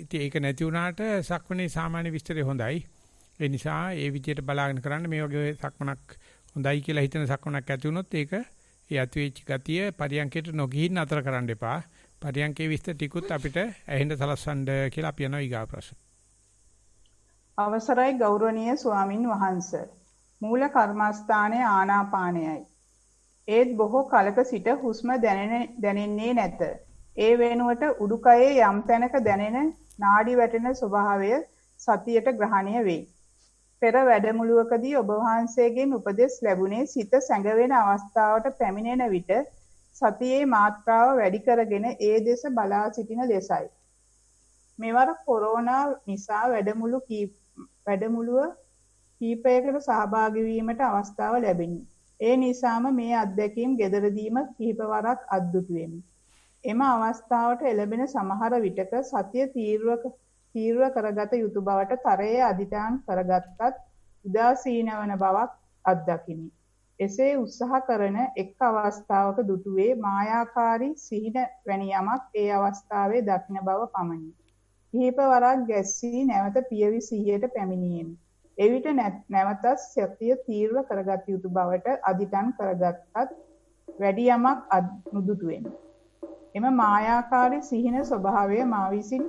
ඉතින් ඒක නැති වුණාට සක්මනේ සාමාන්‍ය විස්තරය හොඳයි. ඒ නිසා ඒ විදිහට බලාගෙන කරන්න මේ වගේ සක්මනක් හොඳයි කියලා හිතන සක්මනක් ඇති වුණොත් ඒක ඒ ඇති වෙච්ච ගතිය පරියන්කේට නොගිහින් අතර කරන්න එපා. පරියන්කේ විස්තර ටිකුත් අපිට ඇහෙන්න සලස්වන්න කියලා අපි යනවා ඊගා ප්‍රශ්න. අවසරයි ගෞරවනීය ස්වාමින් වහන්සේ. මූල කර්මස්ථානයේ ආනාපානයයි. ඒත් බොහෝ කලක සිට හුස්ම දැනෙන්නේ නැත. ඒ වෙනුවට උඩුකයේ යම් තැනක දැනෙන නාඩි වැටෙන ස්වභාවය සතියට ග්‍රහණය වේ. පෙර වැඩමුළුවකදී ඔබ වහන්සේගෙන් උපදෙස් ලැබුණේ සිත සැඟවෙන අවස්ථාවට පැමිණෙන විට සතියේ මාත්‍රාව වැඩි කරගෙන ඒ දෙස බලා සිටින ලෙසයි. මෙවර කොරෝනා නිසා වැඩමුළුව කීපයකට සහභාගී වීමට අවස්ථාව ලැබිනි. ඒ නිසාම මේ අත්දැකීම් ගෙදරදීම කිහිපවරක් අත්දුටුවෙමි. එම අවස්ථාවට එළඹෙන සමහර විටක සතිය තීව්‍ර කරගත යුතු බවට තරයේ අධිඨාන කරගත්තත් උදාසීන වන බවක් අත්දකිමි. එසේ උත්සාහ කරන එක් අවස්ථාවක දුටුවේ මායාකාරී සිහින වැනි යමක් ඒ අවස්ථාවේ දක්න බව පමණි. කිහිපවරක් ගැස්සී නැවත පියවි සිහියට පැමිණියෙමි. එවිට නැවතත් සතිය තීව්‍ර කරගත යුතු බවට අධිඨාන කරගත්තත් වැඩි යමක් නුදුටුවෙමි. එම මායාකාරී සිහින ස්වභාවය මා විසින්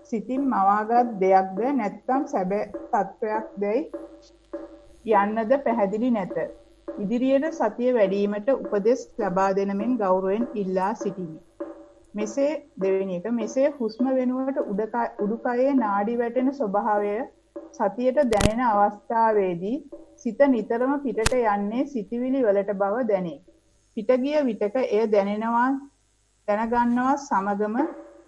සිතින් මවාගත් දෙයක්ද නැත්නම් සැබෑ තත්වයක් දැයි යන්නද පැහැදිලි නැත. ඉදිරියට සතිය වැඩිවීමට උපදෙස් ලබා දෙන මෙන් ගෞරවයෙන් ඉල්ලා සිටිමි. මෙසේ දෙවෙනි එක මෙසේ හුස්ම වෙනුවට උඩුකයේ නාඩි වැටෙන ස්වභාවය සතියට දැනෙන අවස්ථාවේදී සිත නිතරම පිටට යන්නේ සිතිවිලි වලට බව දැනේ. පිට ගිය විටක එය දැනගන්නවා සමගම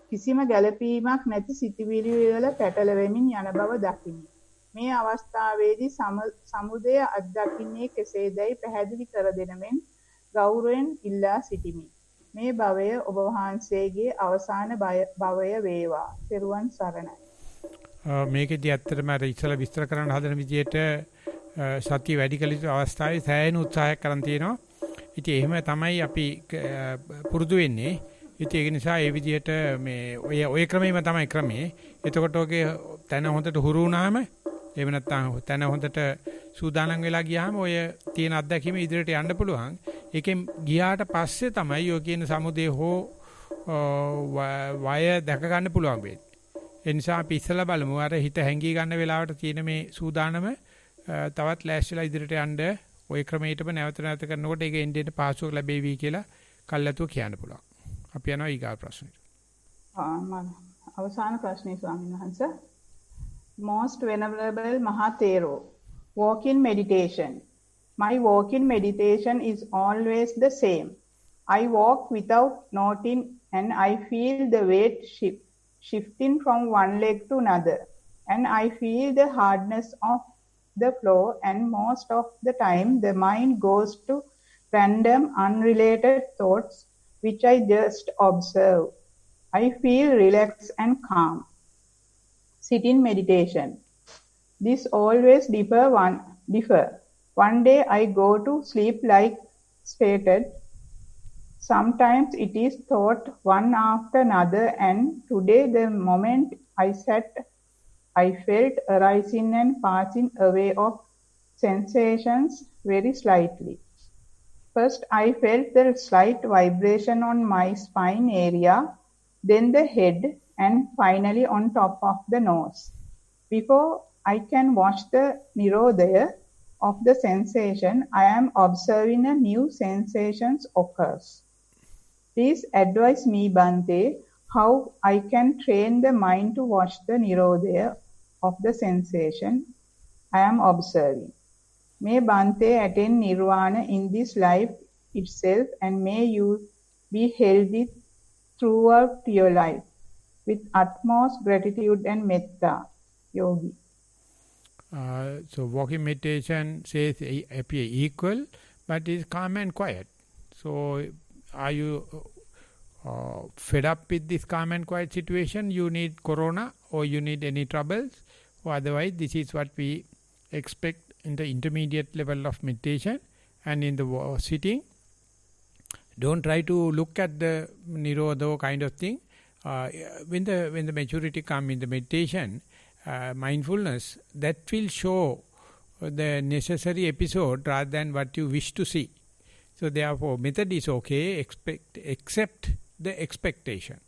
කිසිම ගැළපීමක් නැති සිතිවිලි වල පැටලෙමින් යන බව දකිමි. මේ අවස්ථාවේදී සමුදය අත්දකින්නේ කෙසේදයි පැහැදිලි කර දෙන මෙන් ගෞරවයෙන් ඉල්ලා සිටිමි. මේ භවය ඔබ වහන්සේගේ අවසාන භවය වේවා. ත්වන් සරණයි. මේකෙදි ඇත්තටම අර ඉස්සලා විස්තර කරන්න හදන විදිහට සතිය වැඩි කළ යුතු අවස්ථාවේ සෑහෙන උත්සාහයක් කරන් තියෙනවා. ඉතින් එහෙම තමයි අපි පුරුදු වෙන්නේ. ඉතින් ඒක නිසා ඒ විදිහට මේ ඔය ක්‍රමෙම තමයි ක්‍රමේ. එතකොට ඔගේ තන හොඳට හුරු වුණාම එහෙම නැත්නම් තන හොඳට සූදානම් වෙලා ගියාම ඔය තියෙන අත්දැකීම ඉදිරියට යන්න පුළුවන්. ඒකෙන් ගියාට පස්සේ තමයි ඔය කියන සමුදේ හෝ වය දැක ගන්න පුළුවන් වෙන්නේ. ඒ නිසා අපි ඉස්සලා බලමු අර හිත හැංගී ගන්න වෙලාවට තියෙන මේ සූදානම තවත් ලෑස්තිලා ඉදිරියට යන්න ওই ක්‍රමයටම නැවත නැවත කරනකොට ඒක එන්නේ පාසුවක් ලැබෙවි කියලා කල්ලාතුව කියන්න පුළුවන්. අපි යනවා ඊගා ප්‍රශ්නෙට. අවසාන ප්‍රශ්නේ ස්වාමීන් වහන්සේ. Most Venerable Mahathero, walk-in meditation. My walk-in meditation is always the same. I walk without noting and I feel the weight shifting from one leg to another. And I feel the hardness of the floor, and most of the time the mind goes to random unrelated thoughts which I just observe. I feel relaxed and calm. Sit in meditation. This always differ. One day I go to sleep like stated. Sometimes it is thought one after another, and today the moment I sat, I felt arising and passing away of sensations very slightly. First, I felt the slight vibration on my spine area, then the head, and finally on top of the nose. Before I can watch the Nirodha of the sensation, I am observing a new sensations occurs. Please advise me, Bhante, how I can train the mind to watch the Nirodha of the sensation I am observing. May Bhante attain Nirvana in this life itself, and may you be healthy throughout your life. With utmost gratitude and metta, Yogi. So walking meditation says appear equal, but is calm and quiet. So, are you fed up with this calm and quiet situation? You need corona or you need any troubles? Or otherwise, this is what we expect in the intermediate level of meditation. And in the sitting, don't try to look at the nirodha kind of thing. When the maturity comes in the meditation, mindfulness, that will show the necessary episode rather than what you wish to see. So therefore, method is okay, accept the expectation.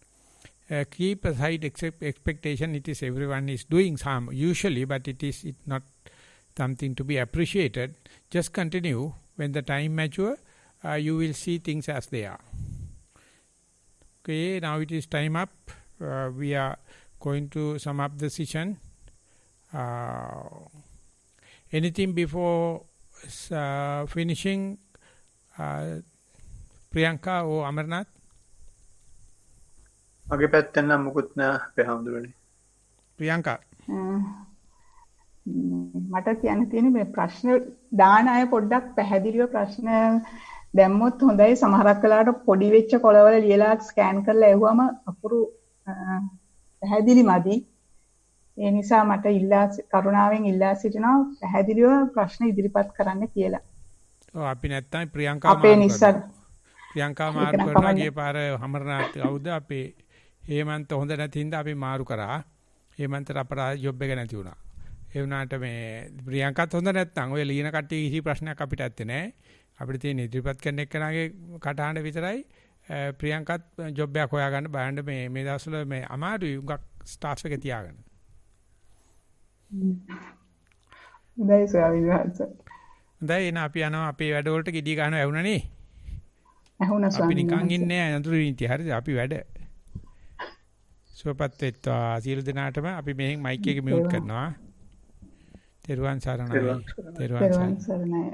Keep aside expectation. It is everyone is doing some usually, but it not something to be appreciated. Just continue. When the time mature, you will see things as they are. Okay, now it is time up. We are going to sum up the session. Anything before finishing, Priyanka or Amarnath? මගේ පැත්තෙන් නම් මුකුත් නෑ අපේ හඳුරන්නේ. Priyanka. මට කියන්න තියෙන්නේ මේ ප්‍රශ්න දාන අය පොඩ්ඩක් පැහැදිලිව ප්‍රශ්න දැම්මොත් හොඳයි. සමහරක් වෙලාවට පොඩි වෙච්ච කොළවල ලියලා ස්කෑන් කරලා එවුවම අකුරු පැහැදිලි මදි. ඒ නිසා මට කරුණාවෙන් ඉල්ලා සිටිනවා පැහැදිලිව ප්‍රශ්න ඉදිරිපත් කරන්න කියලා. ඔව් අපි නැත්තම් ප්‍රියංකා අපේ නිසල් ප්‍රියංකා මාරු කරනවා ගිය පාර අමරනාත් කවුද අපේ හේමන්ත හොඳ නැති හින්දා අපි මාරු කරා. හේමන්තට අපරාධ ජොබ් එක නැති වුණා. ඒ වුණාට මේ ප්‍රියංකාත් හොඳ නැත්තම් ඔය ලියන කට්ටිය කිසි ප්‍රශ්නයක් අපිට ඇත්තේ නැහැ. අපිට තියෙන ඉදිරිපත් කරන එක්කනාගේ කටහඬ විතරයි. ප්‍රියංකාත් ජොබ් එකක් හොයාගන්න බලන්න මේ දවස්වල මේ අමාරුයි උගක් ස්ටාෆ් එක තියාගන්න. හොඳයි ස්වාමීන් වහන්සේ. හොඳයි එන අපි යනවා අපේ වැඩවලට gediy ගන්නවා ඇහුණනේ. ඇහුණා ස්වාමීන් වහන්සේ. අපි නිකන් ඉන්නේ නැහැ නතුරු නීති හරිද? අපි වැඩ. සුවපත් වෙත්වා සියලු දෙනාටම අපි මෙහෙන් මයික් එක මියුට් කරනවා. තෙරුවන් සරණයි. තෙරුවන් සරණයි.